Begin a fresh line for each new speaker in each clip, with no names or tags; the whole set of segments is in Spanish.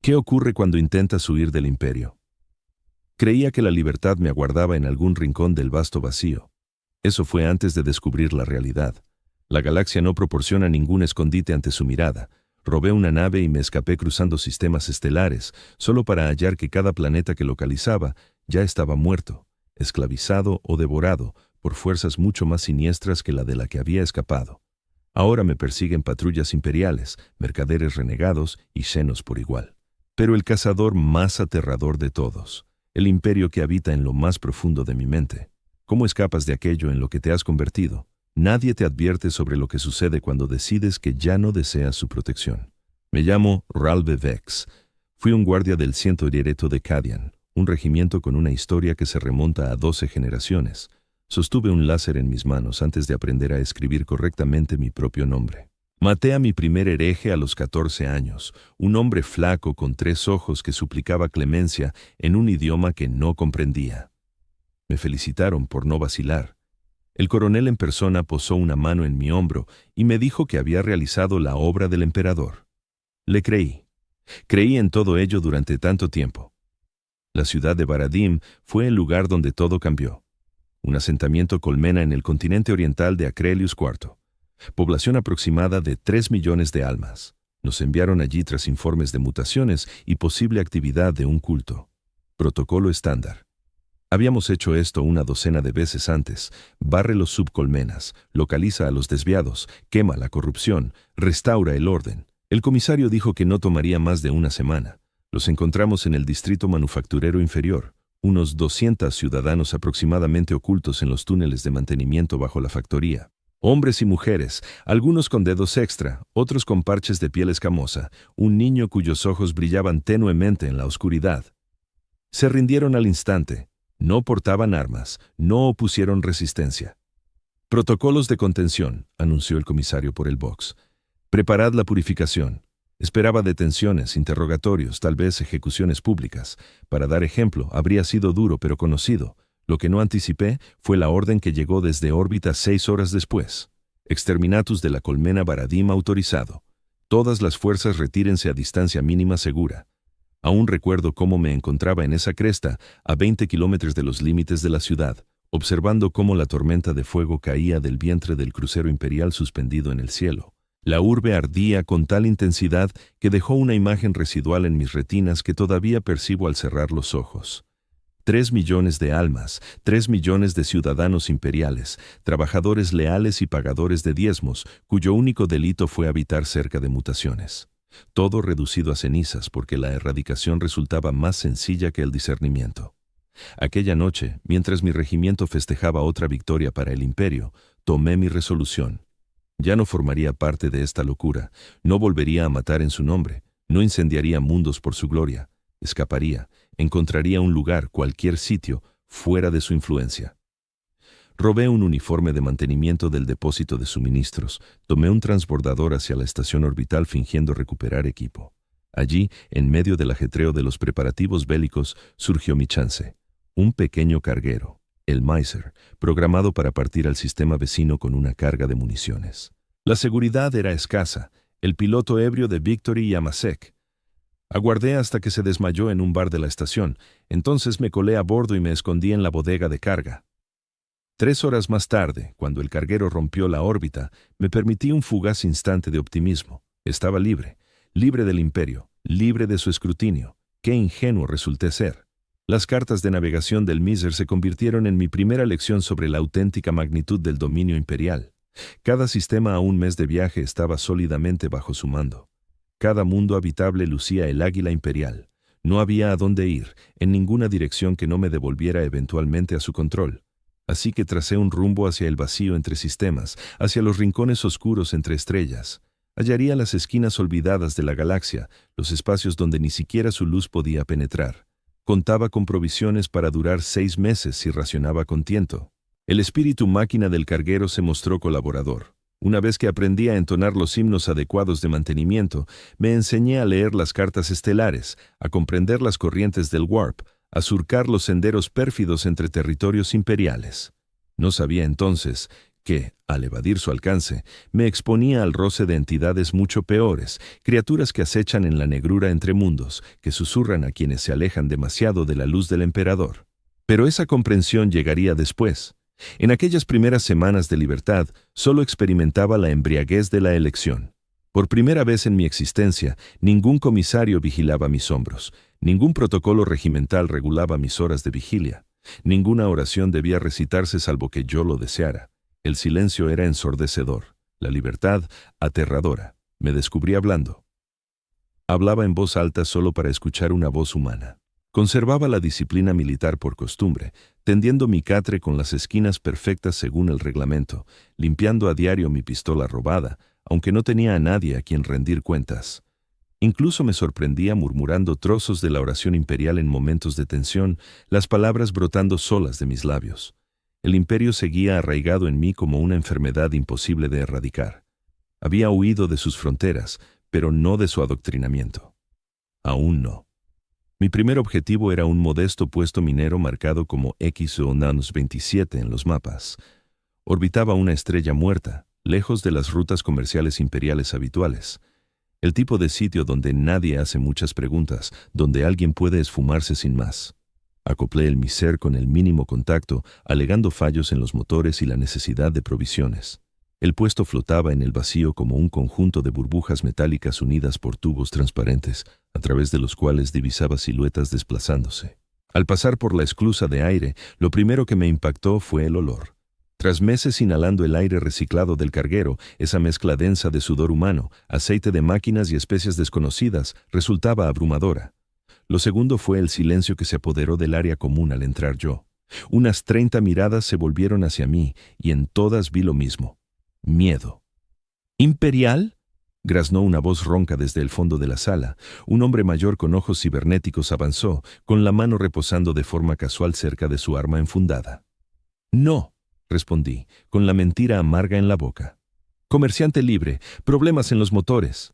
¿Qué ocurre cuando intentas huir del imperio? Creía que la libertad me aguardaba en algún rincón del vasto vacío. Eso fue antes de descubrir la realidad. La galaxia no proporciona ningún escondite ante su mirada. Robé una nave y me escapé cruzando sistemas estelares, solo para hallar que cada planeta que localizaba ya estaba muerto, esclavizado o devorado por fuerzas mucho más siniestras que la de la que había escapado. Ahora me persiguen patrullas imperiales, mercaderes renegados y xenos por igual. Pero el cazador más aterrador de todos, el imperio que habita en lo más profundo de mi mente. ¿Cómo escapas de aquello en lo que te has convertido? Nadie te advierte sobre lo que sucede cuando decides que ya no deseas su protección. Me llamo Ralve Vex. Fui un guardia del 108 de Cadian, un regimiento con una historia que se remonta a 12 generaciones. Sostuve un láser en mis manos antes de aprender a escribir correctamente mi propio nombre. Maté a mi primer hereje a los 14 años, un hombre flaco con 3 ojos que suplicaba clemencia en un idioma que no comprendía. Me felicitaron por no vacilar. El coronel en persona posó una mano en mi hombro y me dijo que había realizado la obra del emperador. Le creí. Creí en todo ello durante tanto tiempo. La ciudad de Baradim fue el lugar donde todo cambió. Un asentamiento colmena en el continente oriental de Acrelius IV. Población aproximada de 3 millones de almas. Nos enviaron allí tras informes de mutaciones y posible actividad de un culto. Protocolo estándar. Habíamos hecho esto una docena de veces antes. Barre los subcolmenas, localiza a los desviados, quema la corrupción, restaura el orden. El comisario dijo que no tomaría más de una semana. Los encontramos en el distrito manufacturero inferior, unos 200 ciudadanos aproximadamente ocultos en los túneles de mantenimiento bajo la factoría. Hombres y mujeres, algunos con dedos extra, otros con parches de piel escamosa, un niño cuyos ojos brillaban tenuemente en la oscuridad. Se rindieron al instante. No portaban armas, no opusieron resistencia. Protocolos de contención, anunció el comisario por el box. Preparad la purificación. Esperaba detenciones, interrogatorios, tal vez ejecuciones públicas. Para dar ejemplo, habría sido duro pero conocido. Lo que no anticipé fue la orden que llegó desde órbita 6 horas después. Exterminatus de la colmena Baradim autorizado. Todas las fuerzas retírense a distancia mínima segura. Aún recuerdo cómo me encontraba en esa cresta, a 20 kilómetros de los límites de la ciudad, observando cómo la tormenta de fuego caía del vientre del crucero imperial suspendido en el cielo. La urbe ardía con tal intensidad que dejó una imagen residual en mis retinas que todavía percibo al cerrar los ojos. 3 millones de almas, 3 millones de ciudadanos imperiales, trabajadores leales y pagadores de diezmos, cuyo único delito fue habitar cerca de mutaciones. Todo reducido a cenizas porque la erradicación resultaba más sencilla que el discernimiento. Aquella noche, mientras mi regimiento festejaba otra victoria para el imperio, tomé mi resolución. Ya no formaría parte de esta locura, no volvería a matar en su nombre, no incendiaría mundos por su gloria, escaparía, encontraría un lugar, cualquier sitio, fuera de su influencia. Robé un uniforme de mantenimiento del depósito de suministros, tomé un transbordador hacia la estación orbital fingiendo recuperar equipo. Allí, en medio del ajetreo de los preparativos bélicos, surgió mi chance. Un pequeño carguero, el Miser, programado para partir al sistema vecino con una carga de municiones. La seguridad era escasa, el piloto ebrio de Victory Yamasek. Aguardé hasta que se desmayó en un bar de la estación, entonces me colé a bordo y me escondí en la bodega de carga. 3 horas más tarde, cuando el carguero rompió la órbita, me permití un fugaz instante de optimismo. Estaba libre, libre del imperio, libre de su escrutinio. Qué ingenuo resulté ser. Las cartas de navegación del Miser se convirtieron en mi primera lección sobre la auténtica magnitud del dominio imperial. Cada sistema a un mes de viaje estaba sólidamente bajo su mando. Cada mundo habitable lucía el águila imperial. No había a dónde ir, en ninguna dirección que no me devolviera eventualmente a su control. Así que tracé un rumbo hacia el vacío entre sistemas, hacia los rincones oscuros entre estrellas. Hallaría las esquinas olvidadas de la galaxia, los espacios donde ni siquiera su luz podía penetrar. Contaba con provisiones para durar 6 meses si racionaba con tiento. El espíritu máquina del carguero se mostró colaborador. Una vez que aprendí a entonar los himnos adecuados de mantenimiento, me enseñé a leer las cartas estelares, a comprender las corrientes del warp, a surcar los senderos pérfidos entre territorios imperiales. No sabía entonces que, al evadir su alcance, me exponía al roce de entidades mucho peores, criaturas que acechan en la negrura entre mundos, que susurran a quienes se alejan demasiado de la luz del emperador. Pero esa comprensión llegaría después. En aquellas primeras semanas de libertad, solo experimentaba la embriaguez de la elección. Por primera vez en mi existencia, ningún comisario vigilaba mis hombros, ningún protocolo regimental regulaba mis horas de vigilia, ninguna oración debía recitarse salvo que yo lo deseara. El silencio era ensordecedor, la libertad aterradora. Me descubrí hablando. Hablaba en voz alta solo para escuchar una voz humana. Conservaba la disciplina militar por costumbre, tendiendo mi catre con las esquinas perfectas según el reglamento, limpiando a diario mi pistola robada, aunque no tenía a nadie a quien rendir cuentas. Incluso me sorprendía murmurando trozos de la oración imperial en momentos de tensión, las palabras brotando solas de mis labios. El imperio seguía arraigado en mí como una enfermedad imposible de erradicar. Había huido de sus fronteras, pero no de su adoctrinamiento. Aún no. Mi primer objetivo era un modesto puesto minero marcado como X o -27 en los mapas. Orbitaba una estrella muerta, lejos de las rutas comerciales imperiales habituales. El tipo de sitio donde nadie hace muchas preguntas, donde alguien puede esfumarse sin más. Acoplé el Miser con el mínimo contacto, alegando fallos en los motores y la necesidad de provisiones. El puesto flotaba en el vacío como un conjunto de burbujas metálicas unidas por tubos transparentes, a través de los cuales divisaba siluetas desplazándose. Al pasar por la esclusa de aire, lo primero que me impactó fue el olor. Tras meses inhalando el aire reciclado del carguero, esa mezcla densa de sudor humano, aceite de máquinas y especias desconocidas resultaba abrumadora. Lo segundo fue el silencio que se apoderó del área común al entrar yo. Unas 30 miradas se volvieron hacia mí, y en todas vi lo mismo. Miedo. ¿Imperial?, graznó una voz ronca desde el fondo de la sala. Un hombre mayor con ojos cibernéticos avanzó, con la mano reposando de forma casual cerca de su arma enfundada. No, respondí, con la mentira amarga en la boca. Comerciante libre, problemas en los motores.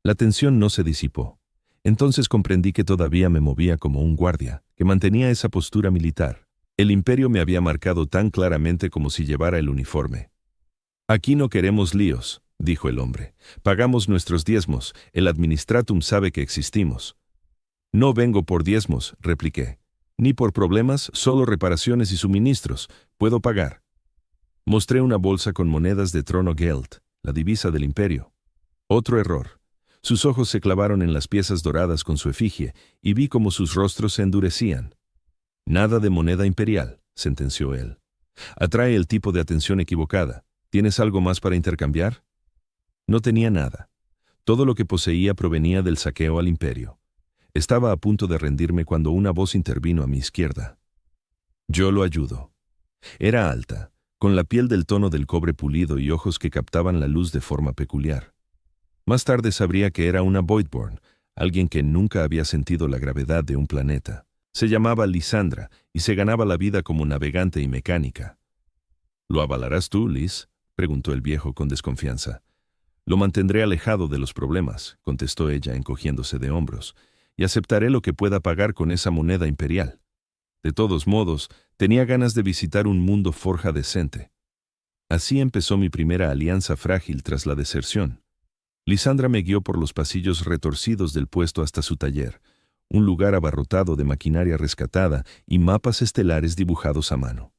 La tensión no se disipó. Entonces comprendí que todavía me movía como un guardia, que mantenía esa postura militar. El imperio me había marcado tan claramente como si llevara el uniforme. Aquí no queremos líos, dijo el hombre. Pagamos nuestros diezmos, el administratum sabe que existimos. No vengo por diezmos, repliqué. Ni por problemas, solo reparaciones y suministros. Puedo pagar. Mostré una bolsa con monedas de trono Geld, la divisa del imperio. Otro error. Sus ojos se clavaron en las piezas doradas con su efigie, y vi cómo sus rostros se endurecían. Nada de moneda imperial, sentenció él. Atrae el tipo de atención equivocada. ¿Tienes algo más para intercambiar? No tenía nada. Todo lo que poseía provenía del saqueo al imperio. Estaba a punto de rendirme cuando una voz intervino a mi izquierda. Yo lo ayudo. Era alta, con la piel del tono del cobre pulido y ojos que captaban la luz de forma peculiar. Más tarde sabría que era una Voidborn, alguien que nunca había sentido la gravedad de un planeta. Se llamaba Lisandra y se ganaba la vida como navegante y mecánica. ¿Lo avalarás tú, Liz?, preguntó el viejo con desconfianza. Lo mantendré alejado de los problemas, contestó ella encogiéndose de hombros, y aceptaré lo que pueda pagar con esa moneda imperial. De todos modos, tenía ganas de visitar un mundo forja decente. Así empezó mi primera alianza frágil tras la deserción. Lisandra me guió por los pasillos retorcidos del puesto hasta su taller, un lugar abarrotado de maquinaria rescatada y mapas estelares dibujados a mano.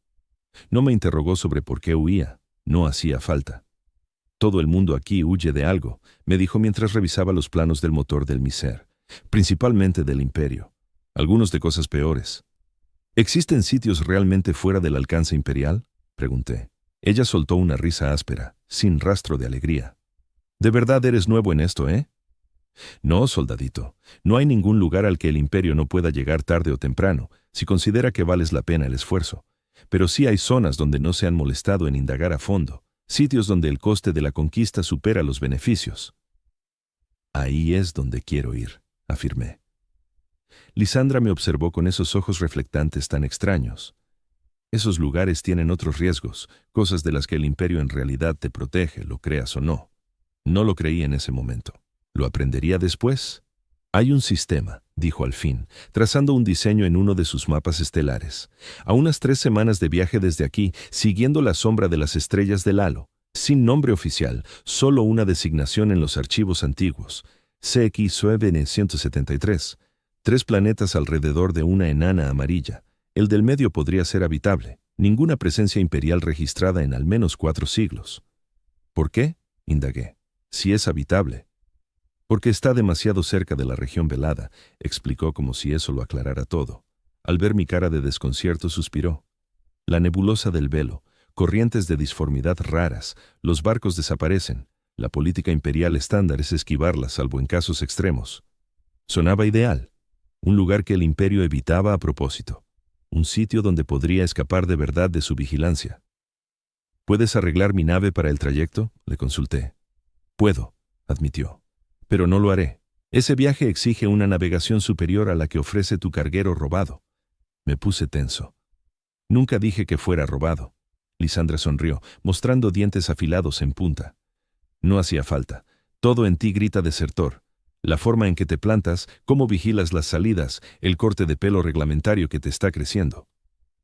No me interrogó sobre por qué huía, no hacía falta. Todo el mundo aquí huye de algo, me dijo mientras revisaba los planos del motor del Miser, principalmente del imperio, algunos de cosas peores. ¿Existen sitios realmente fuera del alcance imperial?, pregunté. Ella soltó una risa áspera, sin rastro de alegría. ¿De verdad eres nuevo en esto, eh? No, soldadito. No hay ningún lugar al que el imperio no pueda llegar tarde o temprano, si considera que vales la pena el esfuerzo. Pero sí hay zonas donde no se han molestado en indagar a fondo, sitios donde el coste de la conquista supera los beneficios. Ahí es donde quiero ir, afirmé. Lisandra me observó con esos ojos reflectantes tan extraños. Esos lugares tienen otros riesgos, cosas de las que el imperio en realidad te protege, lo creas o no. No lo creí en ese momento. ¿Lo aprendería después? Hay un sistema, dijo al fin, trazando un diseño en uno de sus mapas estelares. A unas 3 semanas de viaje desde aquí, siguiendo la sombra de las estrellas del halo. Sin nombre oficial, solo una designación en los archivos antiguos. CX-9 173. 3 planetas alrededor de una enana amarilla. El del medio podría ser habitable. Ninguna presencia imperial registrada en al menos 4 siglos. ¿Por qué? Indagué. Si es habitable. Porque está demasiado cerca de la región velada, explicó como si eso lo aclarara todo. Al ver mi cara de desconcierto suspiró. La nebulosa del velo, corrientes de disformidad raras, los barcos desaparecen. La política imperial estándar es esquivarlas salvo en casos extremos. Sonaba ideal. Un lugar que el imperio evitaba a propósito. Un sitio donde podría escapar de verdad de su vigilancia. ¿Puedes arreglar mi nave para el trayecto?, le consulté. Puedo, admitió. Pero no lo haré. Ese viaje exige una navegación superior a la que ofrece tu carguero robado. Me puse tenso. Nunca dije que fuera robado. Lisandra sonrió, mostrando dientes afilados en punta. No hacía falta. Todo en ti grita desertor. La forma en que te plantas, cómo vigilas las salidas, el corte de pelo reglamentario que te está creciendo.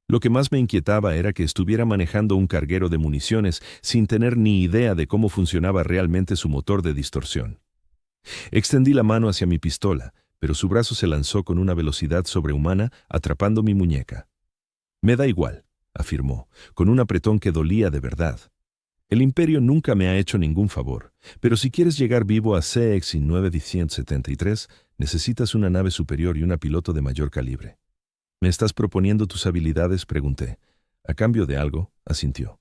Lo que más me inquietaba era que estuviera manejando un carguero de municiones sin tener ni idea de cómo funcionaba realmente su motor de distorsión. Extendí la mano hacia mi pistola, pero su brazo se lanzó con una velocidad sobrehumana, atrapando mi muñeca. Me da igual, afirmó, con un apretón que dolía de verdad. El imperio nunca me ha hecho ningún favor, pero si quieres llegar vivo a CX-9 173, necesitas una nave superior y una piloto de mayor calibre. ¿Me estás proponiendo tus habilidades?, pregunté. A cambio de algo, asintió.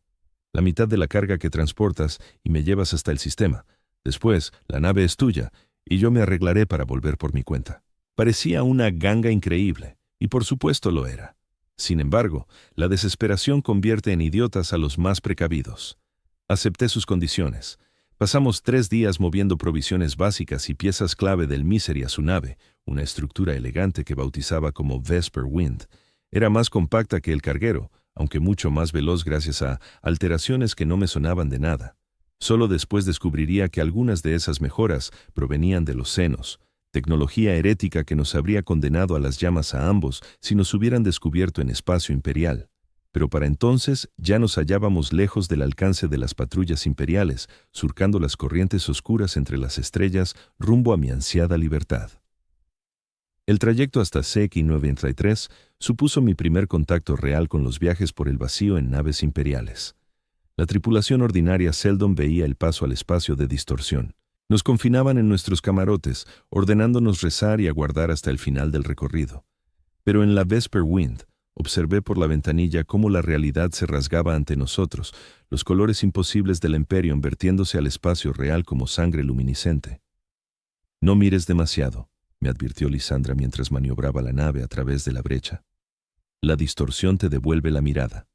La mitad de la carga que transportas y me llevas hasta el sistema. Después, la nave es tuya, y yo me arreglaré para volver por mi cuenta. Parecía una ganga increíble, y por supuesto lo era. Sin embargo, la desesperación convierte en idiotas a los más precavidos. Acepté sus condiciones. Pasamos 3 días moviendo provisiones básicas y piezas clave del Misery a su nave, una estructura elegante que bautizaba como Vesper Wind. Era más compacta que el carguero, aunque mucho más veloz gracias a alteraciones que no me sonaban de nada. Solo después descubriría que algunas de esas mejoras provenían de los senos, tecnología herética que nos habría condenado a las llamas a ambos si nos hubieran descubierto en espacio imperial. Pero para entonces ya nos hallábamos lejos del alcance de las patrullas imperiales, surcando las corrientes oscuras entre las estrellas rumbo a mi ansiada libertad. El trayecto hasta CX-93 supuso mi primer contacto real con los viajes por el vacío en naves imperiales. La tripulación ordinaria seldom veía el paso al espacio de distorsión. Nos confinaban en nuestros camarotes, ordenándonos rezar y aguardar hasta el final del recorrido. Pero en la Vesper Wind, observé por la ventanilla cómo la realidad se rasgaba ante nosotros, los colores imposibles del Emperion vertiéndose al espacio real como sangre luminiscente. No mires demasiado, me advirtió Lisandra mientras maniobraba la nave a través de la brecha. La distorsión te devuelve la mirada.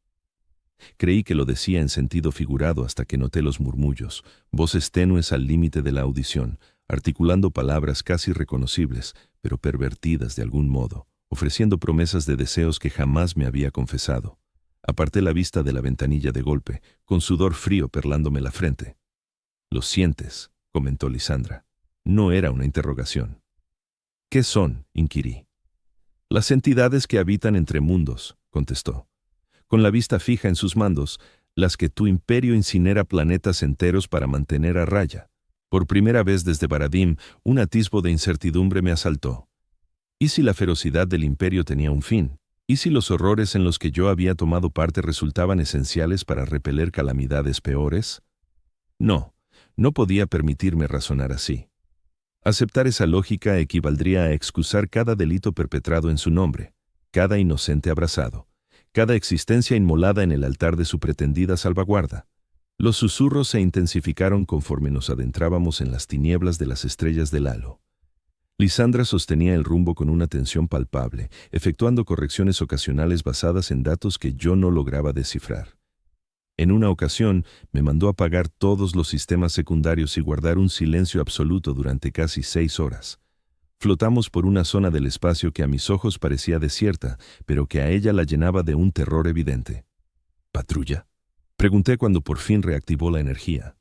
Creí que lo decía en sentido figurado hasta que noté los murmullos, voces tenues al límite de la audición, articulando palabras casi reconocibles, pero pervertidas de algún modo, ofreciendo promesas de deseos que jamás me había confesado. Aparté la vista de la ventanilla de golpe, con sudor frío perlándome la frente. «¿Lo sientes?», comentó Lisandra. No era una interrogación. «¿Qué son?», inquirí. «Las entidades que habitan entre mundos», contestó. «Con la vista fija en sus mandos, las que tu imperio incinera planetas enteros para mantener a raya. Por primera vez desde Baradim, un atisbo de incertidumbre me asaltó. ¿Y si la ferocidad del imperio tenía un fin? ¿Y si los horrores en los que yo había tomado parte resultaban esenciales para repeler calamidades peores? No podía permitirme razonar así. Aceptar esa lógica equivaldría a excusar cada delito perpetrado en su nombre, cada inocente abrazado, cada existencia inmolada en el altar de su pretendida salvaguarda. Los susurros se intensificaron conforme nos adentrábamos en las tinieblas de las estrellas del halo. Lisandra sostenía el rumbo con una tensión palpable, efectuando correcciones ocasionales basadas en datos que yo no lograba descifrar. En una ocasión, me mandó apagar todos los sistemas secundarios y guardar un silencio absoluto durante casi 6 horas. Flotamos por una zona del espacio que a mis ojos parecía desierta, pero que a ella la llenaba de un terror evidente. ¿Patrulla?, pregunté cuando por fin reactivó la energía.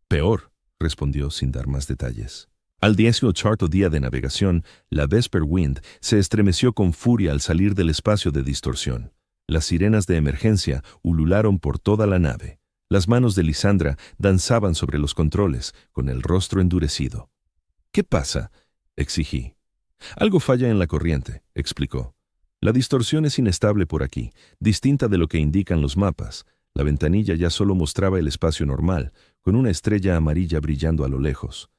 Peor, respondió sin dar más detalles. Al 18º día de navegación, la Vesper Wind se estremeció con furia al salir del espacio de distorsión. Las sirenas de emergencia ulularon por toda la nave. Las manos de Lisandra danzaban sobre los controles, con el rostro endurecido. «¿Qué pasa?», exigí. «Algo falla en la corriente», explicó. «La distorsión es inestable por aquí, distinta de lo que indican los mapas. La ventanilla ya solo mostraba el espacio normal, con una estrella amarilla brillando a lo lejos.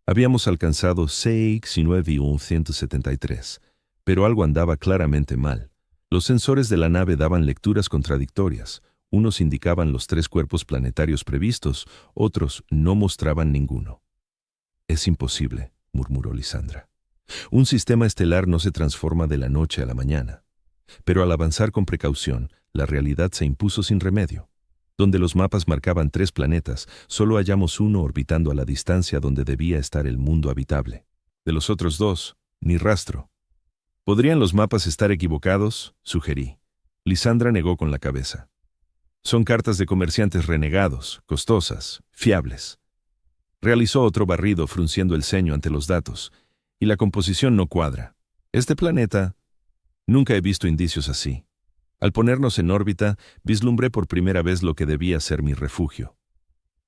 Habíamos alcanzado CX-9-173, pero algo andaba claramente mal. Los sensores de la nave daban lecturas contradictorias. Unos indicaban los 3 cuerpos planetarios previstos, otros no mostraban ninguno». «Es imposible», murmuró Lisandra. «Un sistema estelar no se transforma de la noche a la mañana». Pero al avanzar con precaución, la realidad se impuso sin remedio. Donde los mapas marcaban 3 planetas, solo hallamos uno orbitando a la distancia donde debía estar el mundo habitable. De los otros 2, ni rastro. «¿Podrían los mapas estar equivocados?», sugerí. Lisandra negó con la cabeza. «Son cartas de comerciantes renegados, costosas, fiables». Realizó otro barrido frunciendo el ceño ante los datos. «Y la composición no cuadra. Este planeta... Nunca he visto indicios así. Al ponernos en órbita, vislumbré por primera vez lo que debía ser mi refugio.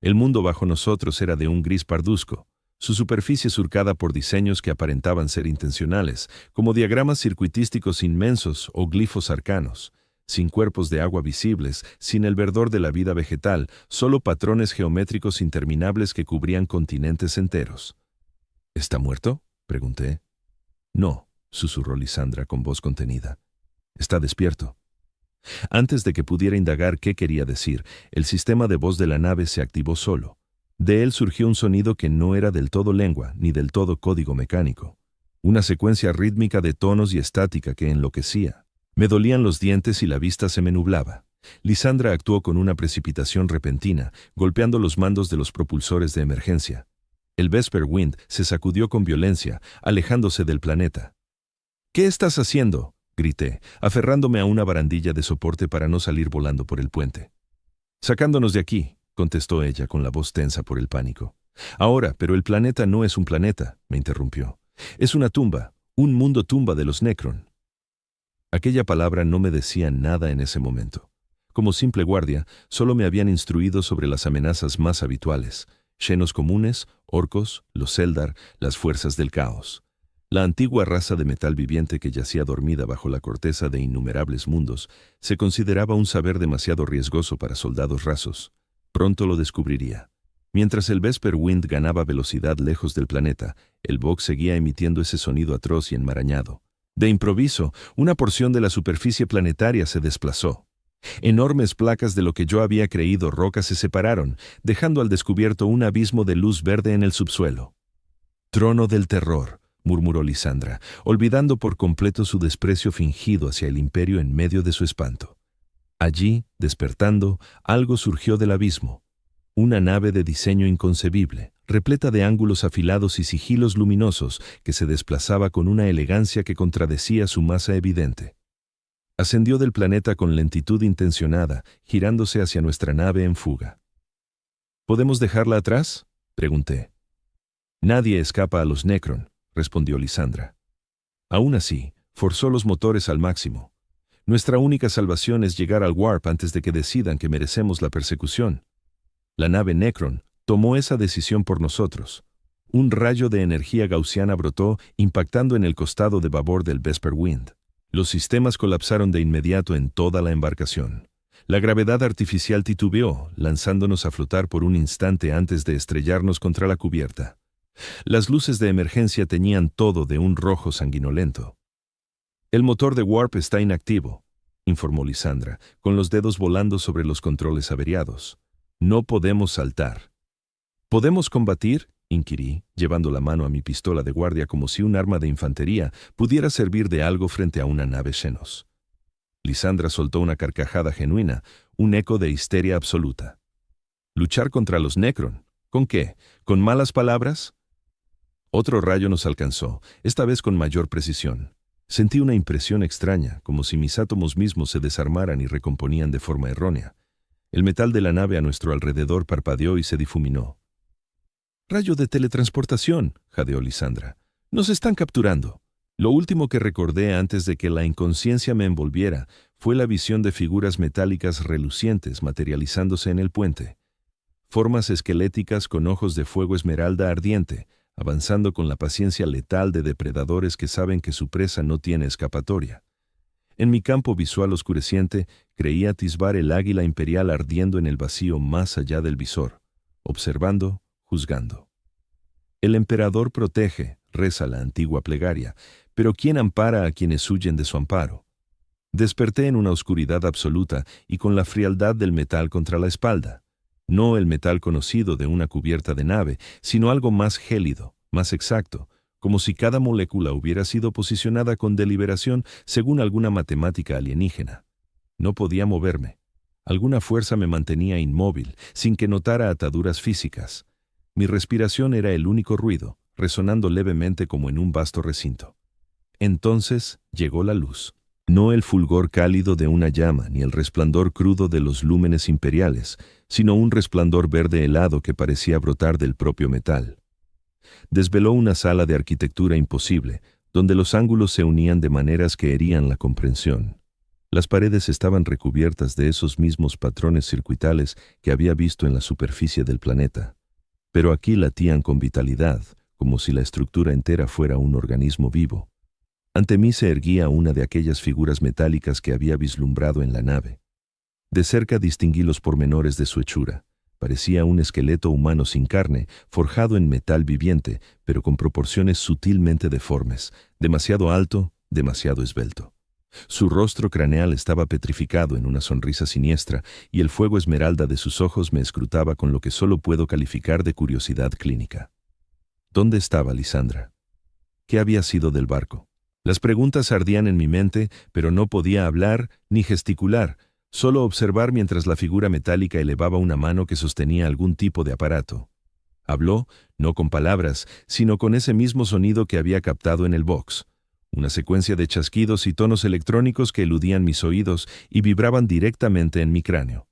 El mundo bajo nosotros era de un gris parduzco, su superficie surcada por diseños que aparentaban ser intencionales, como diagramas circuitísticos inmensos o glifos arcanos, sin cuerpos de agua visibles, sin el verdor de la vida vegetal, solo patrones geométricos interminables que cubrían continentes enteros. «¿Está muerto?», pregunté. «No», susurró Lisandra con voz contenida. «Está despierto». Antes de que pudiera indagar qué quería decir, el sistema de voz de la nave se activó solo. De él surgió un sonido que no era del todo lengua, ni del todo código mecánico. Una secuencia rítmica de tonos y estática que enloquecía. Me dolían los dientes y la vista se me nublaba. Lisandra actuó con una precipitación repentina, golpeando los mandos de los propulsores de emergencia. El Vesper Wind se sacudió con violencia, alejándose del planeta. «¿Qué estás haciendo?», grité, aferrándome a una barandilla de soporte para no salir volando por el puente. «Sacándonos de aquí», contestó ella con la voz tensa por el pánico. «Ahora, pero el planeta no es un planeta», me interrumpió. «Es una tumba, un mundo tumba de los Necron». Aquella palabra no me decía nada en ese momento. Como simple guardia, solo me habían instruido sobre las amenazas más habituales: xenos comunes, orcos, los Eldar, las fuerzas del caos. La antigua raza de metal viviente que yacía dormida bajo la corteza de innumerables mundos se consideraba un saber demasiado riesgoso para soldados rasos. Pronto lo descubriría. Mientras el Vesper Wind ganaba velocidad lejos del planeta, el Vox seguía emitiendo ese sonido atroz y enmarañado. De improviso, una porción de la superficie planetaria se desplazó. Enormes placas de lo que yo había creído rocas se separaron, dejando al descubierto un abismo de luz verde en el subsuelo. «Trono del terror», murmuró Lisandra, olvidando por completo su desprecio fingido hacia el imperio en medio de su espanto. Allí, despertando, algo surgió del abismo. Una nave de diseño inconcebible, repleta de ángulos afilados y sigilos luminosos, que se desplazaba con una elegancia que contradecía su masa evidente. Ascendió del planeta con lentitud intencionada, girándose hacia nuestra nave en fuga. «¿Podemos dejarla atrás?», pregunté. «Nadie escapa a los Necron», respondió Lisandra. Aún así, forzó los motores al máximo. «Nuestra única salvación es llegar al Warp antes de que decidan que merecemos la persecución». La nave Necron tomó esa decisión por nosotros. Un rayo de energía gaussiana brotó, impactando en el costado de babor del Vesper Wind. Los sistemas colapsaron de inmediato en toda la embarcación. La gravedad artificial titubeó, lanzándonos a flotar por un instante antes de estrellarnos contra la cubierta. Las luces de emergencia teñían todo de un rojo sanguinolento. «El motor de Warp está inactivo», informó Lisandra, con los dedos volando sobre los controles averiados. «No podemos saltar». «¿Podemos combatir?», inquirí, llevando la mano a mi pistola de guardia como si un arma de infantería pudiera servir de algo frente a una nave xenos. Lisandra soltó una carcajada genuina, un eco de histeria absoluta. «¿Luchar contra los Necron? ¿Con qué? ¿Con malas palabras?». Otro rayo nos alcanzó, esta vez con mayor precisión. Sentí una impresión extraña, como si mis átomos mismos se desarmaran y recomponían de forma errónea. El metal de la nave a nuestro alrededor parpadeó y se difuminó. Rayo de teletransportación, jadeó Lisandra. Nos están capturando. Lo último que recordé antes de que la inconsciencia me envolviera fue la visión de figuras metálicas relucientes materializándose en el puente. Formas esqueléticas con ojos de fuego esmeralda ardiente, avanzando con la paciencia letal de depredadores que saben que su presa no tiene escapatoria. En mi campo visual oscureciente, creía atisbar el águila imperial ardiendo en el vacío más allá del visor, observando, juzgando. El emperador protege, reza la antigua plegaria, pero ¿quién ampara a quienes huyen de su amparo? Desperté en una oscuridad absoluta y con la frialdad del metal contra la espalda. No el metal conocido de una cubierta de nave, sino algo más gélido, más exacto, como si cada molécula hubiera sido posicionada con deliberación según alguna matemática alienígena. No podía moverme. Alguna fuerza me mantenía inmóvil, sin que notara ataduras físicas. Mi respiración era el único ruido, resonando levemente como en un vasto recinto. Entonces llegó la luz. No el fulgor cálido de una llama, ni el resplandor crudo de los lúmenes imperiales, sino un resplandor verde helado que parecía brotar del propio metal. Desveló una sala de arquitectura imposible, donde los ángulos se unían de maneras que herían la comprensión. Las paredes estaban recubiertas de esos mismos patrones circuitales que había visto en la superficie del planeta. Pero aquí latían con vitalidad, como si la estructura entera fuera un organismo vivo. Ante mí se erguía una de aquellas figuras metálicas que había vislumbrado en la nave. De cerca distinguí los pormenores de su hechura. Parecía un esqueleto humano sin carne, forjado en metal viviente, pero con proporciones sutilmente deformes, demasiado alto, demasiado esbelto. Su rostro craneal estaba petrificado en una sonrisa siniestra, y el fuego esmeralda de sus ojos me escrutaba con lo que solo puedo calificar de curiosidad clínica. ¿Dónde estaba Lisandra? ¿Qué había sido del barco? Las preguntas ardían en mi mente, pero no podía hablar ni gesticular, solo observar mientras la figura metálica elevaba una mano que sostenía algún tipo de aparato. Habló, no con palabras, sino con ese mismo sonido que había captado en el box. Una secuencia de chasquidos y tonos electrónicos que eludían mis oídos y vibraban directamente en mi cráneo.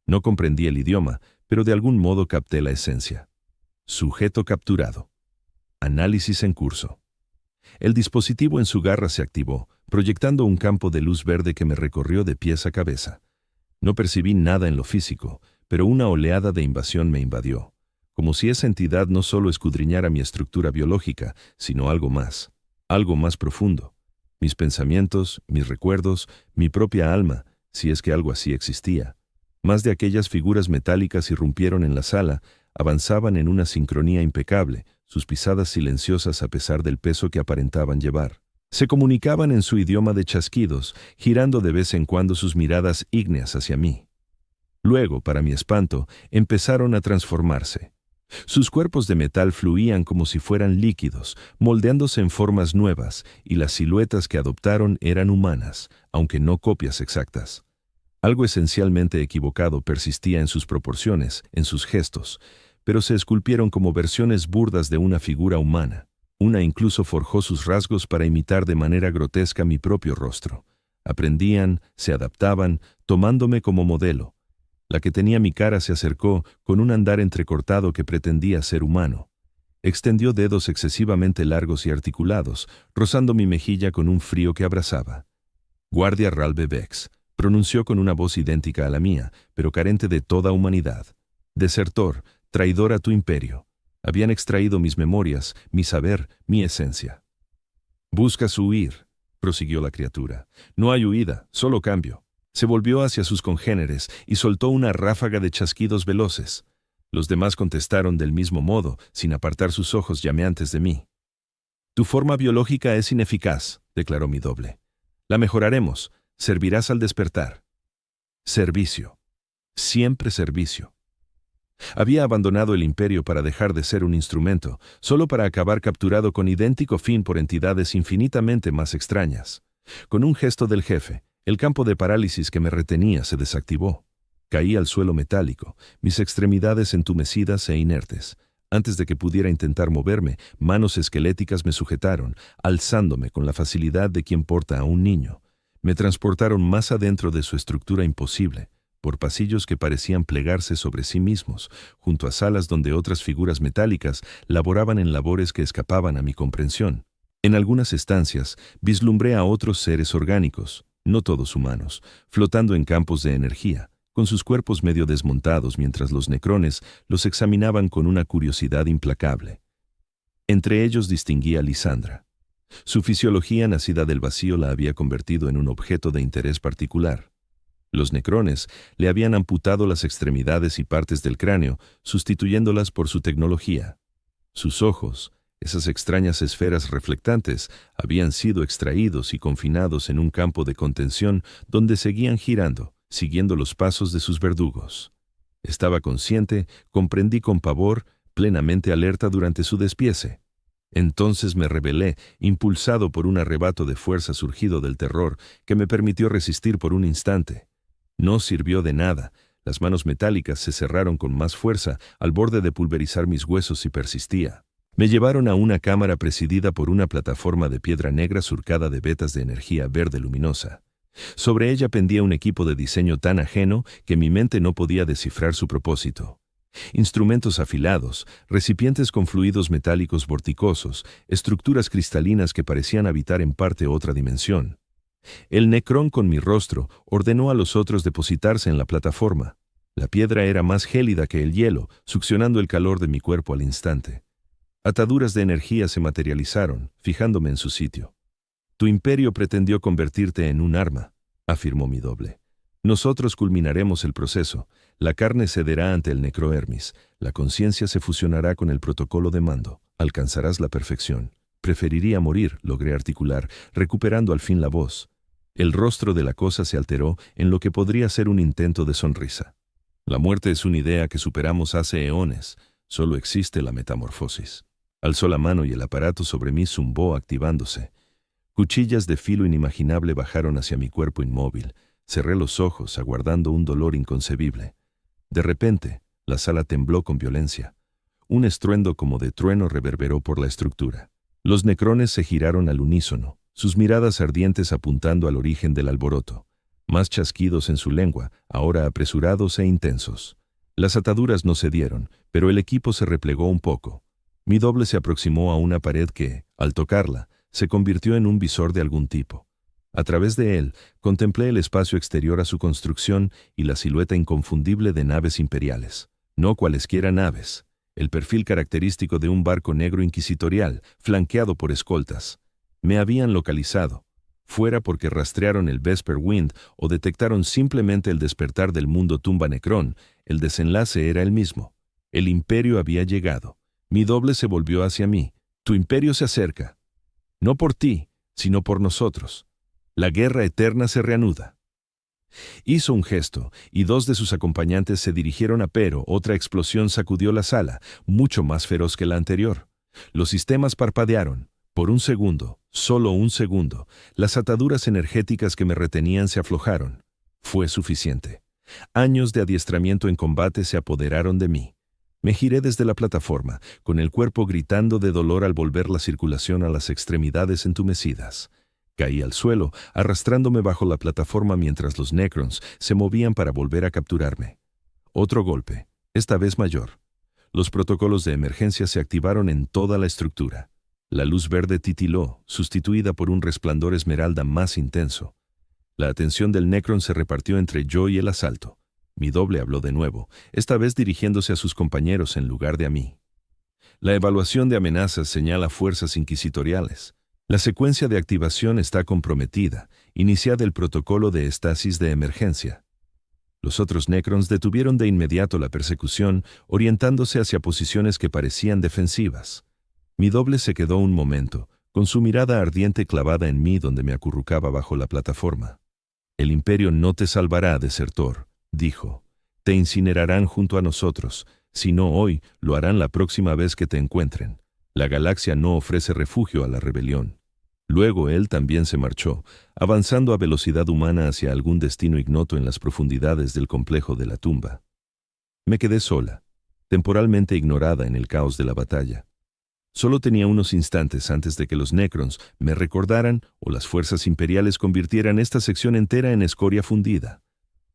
No comprendí el idioma, pero de algún modo capté la esencia. Sujeto capturado. Análisis en curso. El dispositivo en su garra se activó, proyectando un campo de luz verde que me recorrió de pies a cabeza. No percibí nada en lo físico, pero una oleada de invasión me invadió, como si esa entidad no solo escudriñara mi estructura biológica, sino algo más profundo. Mis pensamientos, mis recuerdos, mi propia alma, si es que algo así existía. Más de aquellas figuras metálicas irrumpieron en la sala, avanzaban en una sincronía impecable, sus pisadas silenciosas a pesar del peso que aparentaban llevar. Se comunicaban en su idioma de chasquidos, girando de vez en cuando sus miradas ígneas hacia mí. Luego, para mi espanto, empezaron a transformarse. Sus cuerpos de metal fluían como si fueran líquidos, moldeándose en formas nuevas, y las siluetas que adoptaron eran humanas, aunque no copias exactas. Algo esencialmente equivocado persistía en sus proporciones, en sus gestos, pero se esculpieron como versiones burdas de una figura humana. Una incluso forjó sus rasgos para imitar de manera grotesca mi propio rostro. Aprendían, se adaptaban, tomándome como modelo. La que tenía mi cara se acercó con un andar entrecortado que pretendía ser humano. Extendió dedos excesivamente largos y articulados, rozando mi mejilla con un frío que abrasaba. Guardia Ralbe Vex, pronunció con una voz idéntica a la mía, pero carente de toda humanidad. Desertor, traidor a tu imperio. Habían extraído mis memorias, mi saber, mi esencia. Buscas huir, prosiguió la criatura. No hay huida, solo cambio. Se volvió hacia sus congéneres y soltó una ráfaga de chasquidos veloces. Los demás contestaron del mismo modo, sin apartar sus ojos llameantes de mí. Tu forma biológica es ineficaz, declaró mi doble. La mejoraremos, servirás al despertar. Servicio. Siempre servicio. Había abandonado el imperio para dejar de ser un instrumento, solo para acabar capturado con idéntico fin por entidades infinitamente más extrañas. Con un gesto del jefe, el campo de parálisis que me retenía se desactivó. Caí al suelo metálico, mis extremidades entumecidas e inertes. Antes de que pudiera intentar moverme, manos esqueléticas me sujetaron, alzándome con la facilidad de quien porta a un niño. Me transportaron más adentro de su estructura imposible, por pasillos que parecían plegarse sobre sí mismos, junto a salas donde otras figuras metálicas laboraban en labores que escapaban a mi comprensión. En algunas estancias vislumbré a otros seres orgánicos, no todos humanos, flotando en campos de energía, con sus cuerpos medio desmontados mientras los necrones los examinaban con una curiosidad implacable. Entre ellos distinguí a Lisandra. Su fisiología nacida del vacío la había convertido en un objeto de interés particular. Los necrones le habían amputado las extremidades y partes del cráneo, sustituyéndolas por su tecnología. Sus ojos, esas extrañas esferas reflectantes, habían sido extraídos y confinados en un campo de contención donde seguían girando, siguiendo los pasos de sus verdugos. Estaba consciente, comprendí con pavor, plenamente alerta durante su despiece. Entonces me rebelé, impulsado por un arrebato de fuerza surgido del terror que me permitió resistir por un instante. No sirvió de nada. Las manos metálicas se cerraron con más fuerza, al borde de pulverizar mis huesos, y persistía. Me llevaron a una cámara presidida por una plataforma de piedra negra surcada de vetas de energía verde luminosa. Sobre ella pendía un equipo de diseño tan ajeno que mi mente no podía descifrar su propósito. Instrumentos afilados, recipientes con fluidos metálicos vorticosos, estructuras cristalinas que parecían habitar en parte otra dimensión. El necrón con mi rostro ordenó a los otros depositarse en la plataforma. La piedra era más gélida que el hielo, succionando el calor de mi cuerpo al instante. Ataduras de energía se materializaron, fijándome en su sitio. Tu imperio pretendió convertirte en un arma, afirmó mi doble. Nosotros culminaremos el proceso. La carne cederá ante el necrohermis. La conciencia se fusionará con el protocolo de mando. Alcanzarás la perfección. Preferiría morir, logré articular, recuperando al fin la voz. El rostro de la cosa se alteró en lo que podría ser un intento de sonrisa. La muerte es una idea que superamos hace eones. Solo existe la metamorfosis. Alzó la mano y el aparato sobre mí zumbó, activándose. Cuchillas de filo inimaginable bajaron hacia mi cuerpo inmóvil. Cerré los ojos, aguardando un dolor inconcebible. De repente, la sala tembló con violencia. Un estruendo como de trueno reverberó por la estructura. Los necrones se giraron al unísono, sus miradas ardientes apuntando al origen del alboroto. Más chasquidos en su lengua, ahora apresurados e intensos. Las ataduras no cedieron, pero el equipo se replegó un poco. Mi doble se aproximó a una pared que, al tocarla, se convirtió en un visor de algún tipo. A través de él, contemplé el espacio exterior a su construcción y la silueta inconfundible de naves imperiales. No cualesquiera naves. El perfil característico de un barco negro inquisitorial, flanqueado por escoltas. Me habían localizado. Fuera porque rastrearon el Vesper Wind o detectaron simplemente el despertar del mundo tumba Necrón, el desenlace era el mismo. El imperio había llegado. Mi doble se volvió hacia mí. Tu imperio se acerca. No por ti, sino por nosotros. La guerra eterna se reanuda. Hizo un gesto, y dos de sus acompañantes se dirigieron pero otra explosión sacudió la sala, mucho más feroz que la anterior. Los sistemas parpadearon. Por un segundo, solo un segundo, las ataduras energéticas que me retenían se aflojaron. Fue suficiente. Años de adiestramiento en combate se apoderaron de mí. Me giré desde la plataforma, con el cuerpo gritando de dolor al volver la circulación a las extremidades entumecidas. Caí al suelo, arrastrándome bajo la plataforma mientras los necrons se movían para volver a capturarme. Otro golpe, esta vez mayor. Los protocolos de emergencia se activaron en toda la estructura. La luz verde titiló, sustituida por un resplandor esmeralda más intenso. La atención del necron se repartió entre yo y el asalto. Mi doble habló de nuevo, esta vez dirigiéndose a sus compañeros en lugar de a mí. La evaluación de amenazas señala fuerzas inquisitoriales. La secuencia de activación está comprometida. Iniciad el protocolo de estasis de emergencia. Los otros necrons detuvieron de inmediato la persecución, orientándose hacia posiciones que parecían defensivas. Mi doble se quedó un momento, con su mirada ardiente clavada en mí donde me acurrucaba bajo la plataforma. El imperio no te salvará, desertor, dijo. Te incinerarán junto a nosotros. Si no hoy, lo harán la próxima vez que te encuentren. La galaxia no ofrece refugio a la rebelión. Luego él también se marchó, avanzando a velocidad humana hacia algún destino ignoto en las profundidades del complejo de la tumba. Me quedé sola, temporalmente ignorada en el caos de la batalla. Solo tenía unos instantes antes de que los necrons me recordaran o las fuerzas imperiales convirtieran esta sección entera en escoria fundida.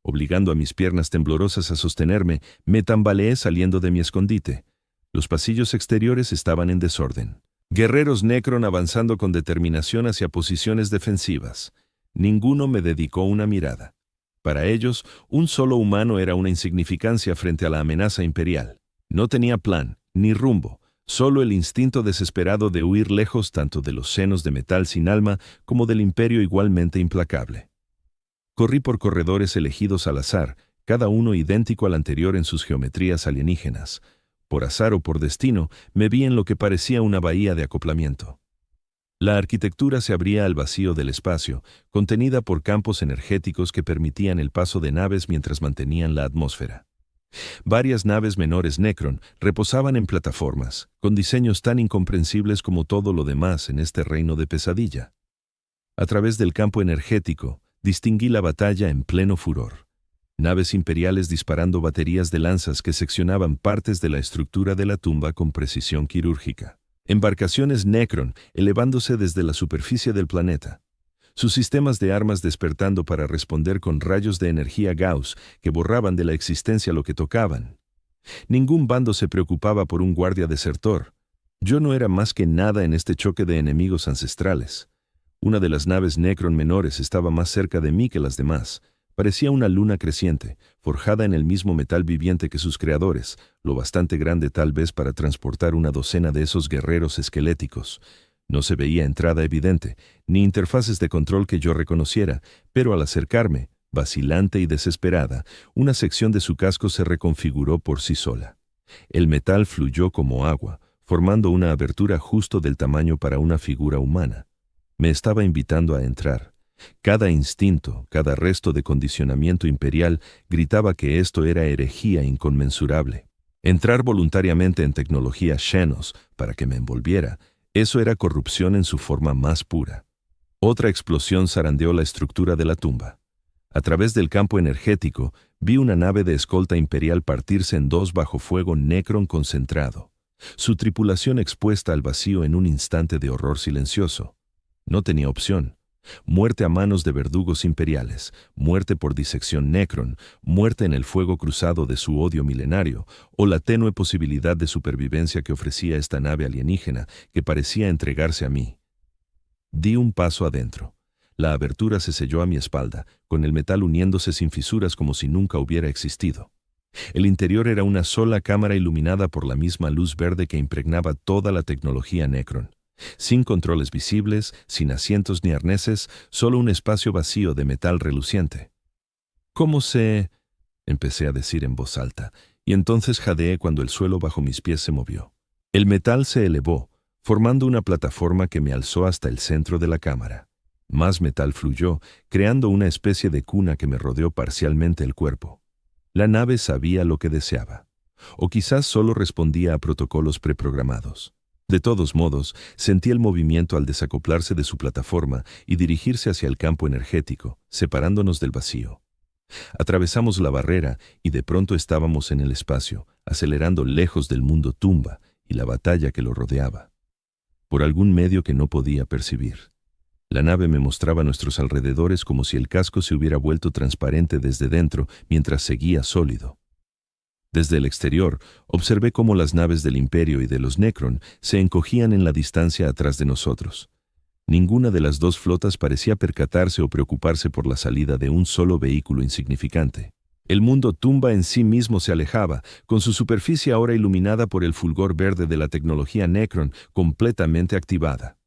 Obligando a mis piernas temblorosas a sostenerme, me tambaleé saliendo de mi escondite. Los pasillos exteriores estaban en desorden. Guerreros Necron avanzando con determinación hacia posiciones defensivas. Ninguno me dedicó una mirada. Para ellos, un solo humano era una insignificancia frente a la amenaza imperial. No tenía plan, ni rumbo, solo el instinto desesperado de huir lejos tanto de los senos de metal sin alma como del imperio igualmente implacable. Corrí por corredores elegidos al azar, cada uno idéntico al anterior en sus geometrías alienígenas. Por azar o por destino, me vi en lo que parecía una bahía de acoplamiento. La arquitectura se abría al vacío del espacio, contenida por campos energéticos que permitían el paso de naves mientras mantenían la atmósfera. Varias naves menores Necron reposaban en plataformas, con diseños tan incomprensibles como todo lo demás en este reino de pesadilla. A través del campo energético, distinguí la batalla en pleno furor. Naves imperiales disparando baterías de lanzas que seccionaban partes de la estructura de la tumba con precisión quirúrgica. Embarcaciones Necron elevándose desde la superficie del planeta. Sus sistemas de armas despertando para responder con rayos de energía Gauss que borraban de la existencia lo que tocaban. Ningún bando se preocupaba por un guardia desertor. Yo no era más que nada en este choque de enemigos ancestrales. Una de las naves Necron menores estaba más cerca de mí que las demás. Parecía una luna creciente, forjada en el mismo metal viviente que sus creadores, lo bastante grande tal vez para transportar una docena de esos guerreros esqueléticos. No se veía entrada evidente, ni interfaces de control que yo reconociera, pero al acercarme, vacilante y desesperada, una sección de su casco se reconfiguró por sí sola. El metal fluyó como agua, formando una abertura justo del tamaño para una figura humana. Me estaba invitando a entrar. Cada instinto, cada resto de condicionamiento imperial gritaba que esto era herejía inconmensurable. Entrar voluntariamente en tecnología Xenos para que me envolviera, eso era corrupción en su forma más pura. Otra explosión zarandeó la estructura de la tumba. A través del campo energético, vi una nave de escolta imperial partirse en dos bajo fuego Necron concentrado. Su tripulación expuesta al vacío en un instante de horror silencioso. No tenía opción. Muerte a manos de verdugos imperiales, muerte por disección Necron, muerte en el fuego cruzado de su odio milenario, o la tenue posibilidad de supervivencia que ofrecía esta nave alienígena que parecía entregarse a mí. Di un paso adentro. La abertura se selló a mi espalda, con el metal uniéndose sin fisuras como si nunca hubiera existido. El interior era una sola cámara iluminada por la misma luz verde que impregnaba toda la tecnología Necron. Sin controles visibles, sin asientos ni arneses, solo un espacio vacío de metal reluciente. ¿Cómo se...? Empecé a decir en voz alta, y entonces jadeé cuando el suelo bajo mis pies se movió. El metal se elevó, formando una plataforma que me alzó hasta el centro de la cámara. Más metal fluyó, creando una especie de cuna que me rodeó parcialmente el cuerpo. La nave sabía lo que deseaba, o quizás solo respondía a protocolos preprogramados. De todos modos, sentí el movimiento al desacoplarse de su plataforma y dirigirse hacia el campo energético, separándonos del vacío. Atravesamos la barrera y de pronto estábamos en el espacio, acelerando lejos del mundo tumba y la batalla que lo rodeaba. Por algún medio que no podía percibir. La nave me mostraba nuestros alrededores como si el casco se hubiera vuelto transparente desde dentro mientras seguía sólido. Desde el exterior, observé cómo las naves del Imperio y de los Necron se encogían en la distancia atrás de nosotros. Ninguna de las dos flotas parecía percatarse o preocuparse por la salida de un solo vehículo insignificante. El mundo tumba en sí mismo se alejaba, con su superficie ahora iluminada por el fulgor verde de la tecnología Necron completamente activada.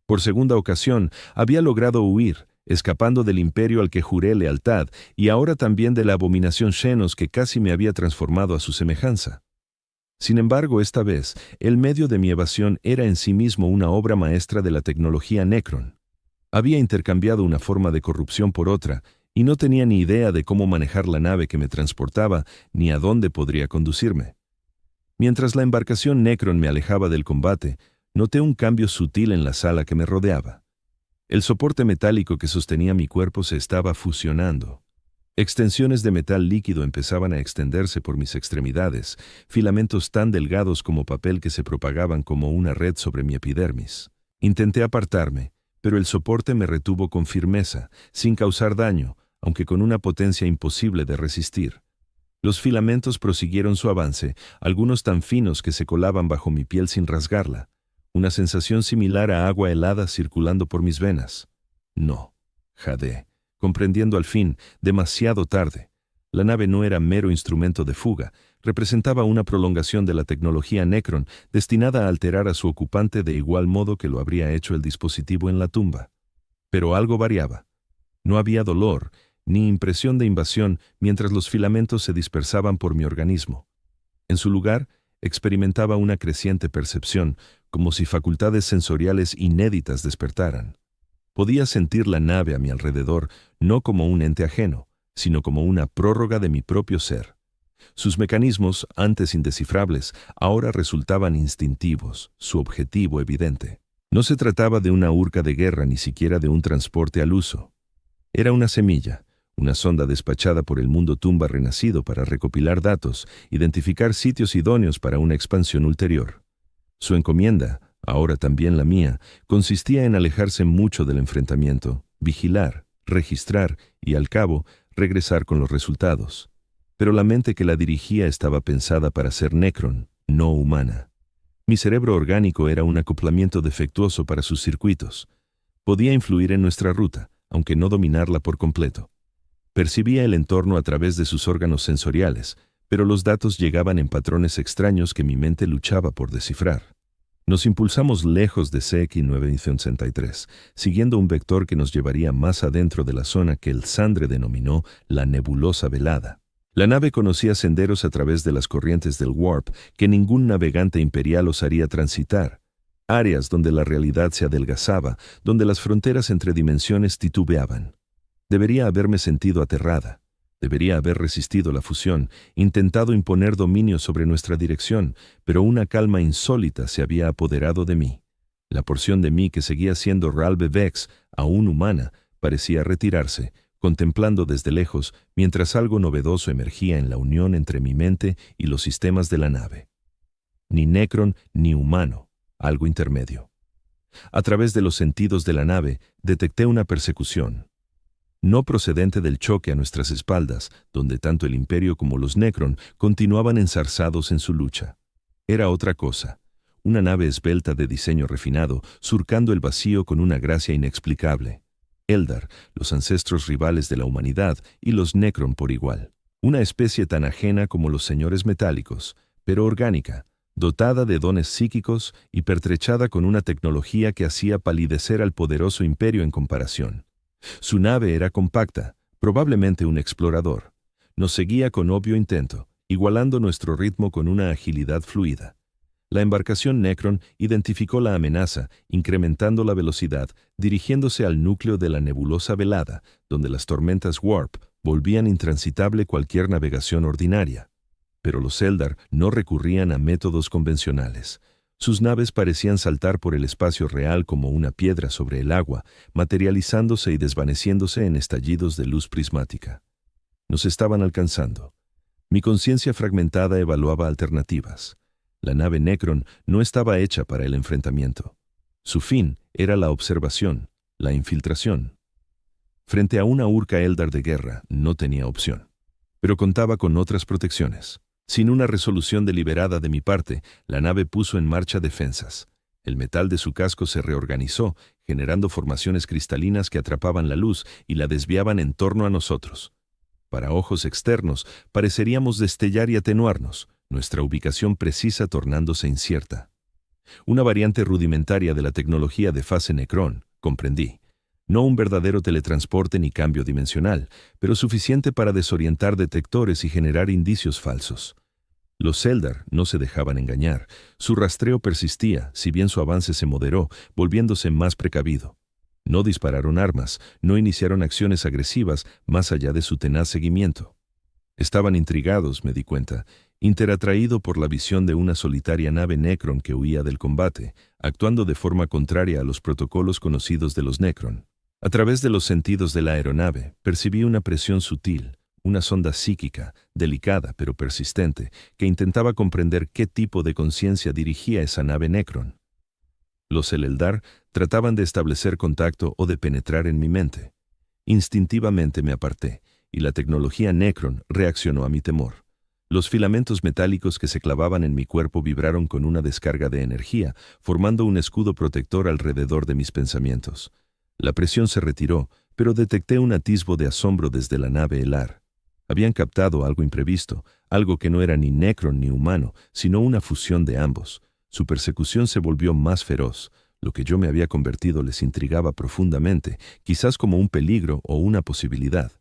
Por segunda ocasión, había logrado huir, escapando del imperio al que juré lealtad y ahora también de la abominación Xenos que casi me había transformado a su semejanza. Sin embargo, esta vez, el medio de mi evasión era en sí mismo una obra maestra de la tecnología Necron. Había intercambiado una forma de corrupción por otra y no tenía ni idea de cómo manejar la nave que me transportaba ni a dónde podría conducirme. Mientras la embarcación Necron me alejaba del combate, noté un cambio sutil en la sala que me rodeaba. El soporte metálico que sostenía mi cuerpo se estaba fusionando. Extensiones de metal líquido empezaban a extenderse por mis extremidades, filamentos tan delgados como papel que se propagaban como una red sobre mi epidermis. Intenté apartarme, pero el soporte me retuvo con firmeza, sin causar daño, aunque con una potencia imposible de resistir. Los filamentos prosiguieron su avance, algunos tan finos que se colaban bajo mi piel sin rasgarla, una sensación similar a agua helada circulando por mis venas. No, jadeé, comprendiendo al fin, demasiado tarde. La nave no era mero instrumento de fuga, representaba una prolongación de la tecnología Necron destinada a alterar a su ocupante de igual modo que lo habría hecho el dispositivo en la tumba. Pero algo variaba. No había dolor, ni impresión de invasión mientras los filamentos se dispersaban por mi organismo. En su lugar, experimentaba una creciente percepción, como si facultades sensoriales inéditas despertaran. Podía sentir la nave a mi alrededor, no como un ente ajeno, sino como una prórroga de mi propio ser. Sus mecanismos, antes indescifrables, ahora resultaban instintivos, su objetivo evidente. No se trataba de una urca de guerra ni siquiera de un transporte al uso. Era una semilla, una sonda despachada por el mundo tumba renacido para recopilar datos, identificar sitios idóneos para una expansión ulterior. Su encomienda, ahora también la mía, consistía en alejarse mucho del enfrentamiento, vigilar, registrar y, al cabo, regresar con los resultados. Pero la mente que la dirigía estaba pensada para ser Necron, no humana. Mi cerebro orgánico era un acoplamiento defectuoso para sus circuitos. Podía influir en nuestra ruta, aunque no dominarla por completo. Percibía el entorno a través de sus órganos sensoriales, pero los datos llegaban en patrones extraños que mi mente luchaba por descifrar. Nos impulsamos lejos de CX-963, siguiendo un vector que nos llevaría más adentro de la zona que el Sandre denominó la nebulosa velada. La nave conocía senderos a través de las corrientes del Warp que ningún navegante imperial osaría transitar, áreas donde la realidad se adelgazaba, donde las fronteras entre dimensiones titubeaban. Debería haberme sentido aterrada. Debería haber resistido la fusión, intentado imponer dominio sobre nuestra dirección, pero una calma insólita se había apoderado de mí. La porción de mí que seguía siendo Ralbe Vex, aún humana, parecía retirarse, contemplando desde lejos, mientras algo novedoso emergía en la unión entre mi mente y los sistemas de la nave. Ni Necron ni humano, algo intermedio. A través de los sentidos de la nave, detecté una persecución. No procedente del choque a nuestras espaldas, donde tanto el Imperio como los Necron continuaban enzarzados en su lucha. Era otra cosa, una nave esbelta de diseño refinado, surcando el vacío con una gracia inexplicable. Eldar, los ancestros rivales de la humanidad, y los Necron por igual. Una especie tan ajena como los señores metálicos, pero orgánica, dotada de dones psíquicos y pertrechada con una tecnología que hacía palidecer al poderoso Imperio en comparación. Su nave era compacta, probablemente un explorador. Nos seguía con obvio intento, igualando nuestro ritmo con una agilidad fluida. La embarcación Necron identificó la amenaza, incrementando la velocidad, dirigiéndose al núcleo de la nebulosa velada, donde las tormentas Warp volvían intransitable cualquier navegación ordinaria. Pero los Eldar no recurrían a métodos convencionales. Sus naves parecían saltar por el espacio real como una piedra sobre el agua, materializándose y desvaneciéndose en estallidos de luz prismática. Nos estaban alcanzando. Mi conciencia fragmentada evaluaba alternativas. La nave Necron no estaba hecha para el enfrentamiento. Su fin era la observación, la infiltración. Frente a una urca Eldar de guerra, no tenía opción. Pero contaba con otras protecciones. Sin una resolución deliberada de mi parte, la nave puso en marcha defensas. El metal de su casco se reorganizó, generando formaciones cristalinas que atrapaban la luz y la desviaban en torno a nosotros. Para ojos externos, pareceríamos destellar y atenuarnos, nuestra ubicación precisa tornándose incierta. Una variante rudimentaria de la tecnología de fase Necron, comprendí. No un verdadero teletransporte ni cambio dimensional, pero suficiente para desorientar detectores y generar indicios falsos. Los Eldar no se dejaban engañar. Su rastreo persistía, si bien su avance se moderó, volviéndose más precavido. No dispararon armas, no iniciaron acciones agresivas más allá de su tenaz seguimiento. Estaban intrigados, me di cuenta, interatraído por la visión de una solitaria nave Necron que huía del combate, actuando de forma contraria a los protocolos conocidos de los Necron. A través de los sentidos de la aeronave, percibí una presión sutil, una sonda psíquica, delicada pero persistente, que intentaba comprender qué tipo de conciencia dirigía esa nave Necron. Los Eldar trataban de establecer contacto o de penetrar en mi mente. Instintivamente me aparté, y la tecnología Necron reaccionó a mi temor. Los filamentos metálicos que se clavaban en mi cuerpo vibraron con una descarga de energía, formando un escudo protector alrededor de mis pensamientos. La presión se retiró, pero detecté un atisbo de asombro desde la nave Elar. Habían captado algo imprevisto, algo que no era ni Necron ni humano, sino una fusión de ambos. Su persecución se volvió más feroz. Lo que yo me había convertido les intrigaba profundamente, quizás como un peligro o una posibilidad.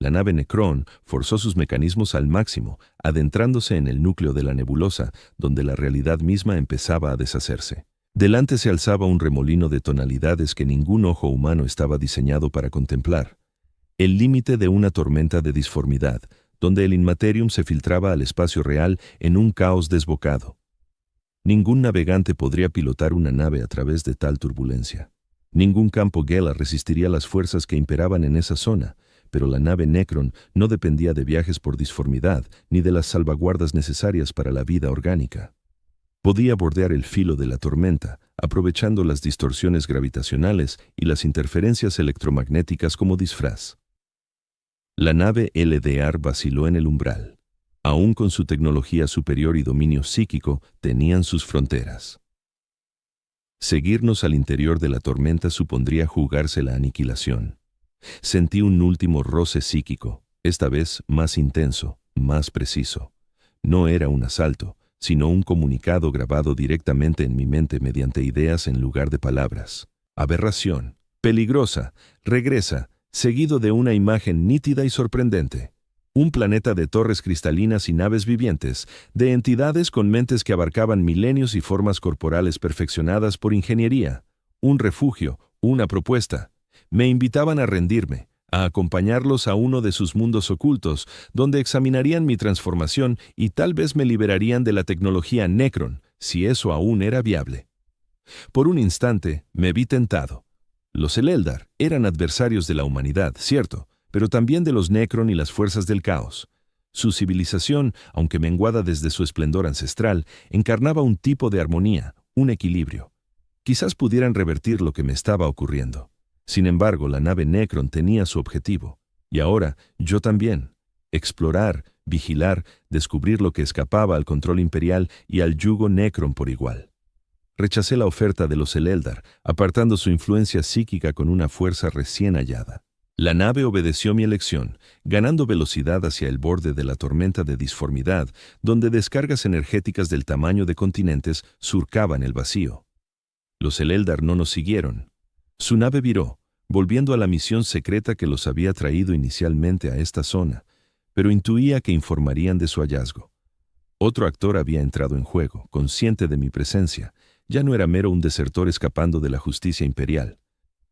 La nave Necron forzó sus mecanismos al máximo, adentrándose en el núcleo de la nebulosa, donde la realidad misma empezaba a deshacerse. Delante se alzaba un remolino de tonalidades que ningún ojo humano estaba diseñado para contemplar. El límite de una tormenta de disformidad, donde el Inmaterium se filtraba al espacio real en un caos desbocado. Ningún navegante podría pilotar una nave a través de tal turbulencia. Ningún campo Gela resistiría las fuerzas que imperaban en esa zona, pero la nave Necron no dependía de viajes por disformidad ni de las salvaguardas necesarias para la vida orgánica. Podía bordear el filo de la tormenta, aprovechando las distorsiones gravitacionales y las interferencias electromagnéticas como disfraz. La nave LDR vaciló en el umbral. Aún con su tecnología superior y dominio psíquico, tenían sus fronteras. Seguirnos al interior de la tormenta supondría jugarse la aniquilación. Sentí un último roce psíquico, esta vez más intenso, más preciso. No era un asalto, sino un comunicado grabado directamente en mi mente mediante ideas en lugar de palabras. Aberración, peligrosa, regresa, seguido de una imagen nítida y sorprendente. Un planeta de torres cristalinas y naves vivientes, de entidades con mentes que abarcaban milenios y formas corporales perfeccionadas por ingeniería. Un refugio, una propuesta. Me invitaban a rendirme, a acompañarlos a uno de sus mundos ocultos, donde examinarían mi transformación y tal vez me liberarían de la tecnología Necron, si eso aún era viable. Por un instante me vi tentado. Los Eleldar eran adversarios de la humanidad, cierto, pero también de los Necron y las fuerzas del caos. Su civilización, aunque menguada desde su esplendor ancestral, encarnaba un tipo de armonía, un equilibrio. Quizás pudieran revertir lo que me estaba ocurriendo. Sin embargo, la nave Necron tenía su objetivo. Y ahora, yo también. Explorar, vigilar, descubrir lo que escapaba al control imperial y al yugo Necron por igual. Rechacé la oferta de los Eleldar, apartando su influencia psíquica con una fuerza recién hallada. La nave obedeció mi elección, ganando velocidad hacia el borde de la tormenta de disformidad, donde descargas energéticas del tamaño de continentes surcaban el vacío. Los Eleldar no nos siguieron. Su nave viró, volviendo a la misión secreta que los había traído inicialmente a esta zona, pero intuía que informarían de su hallazgo. Otro actor había entrado en juego, consciente de mi presencia. Ya no era mero un desertor escapando de la justicia imperial.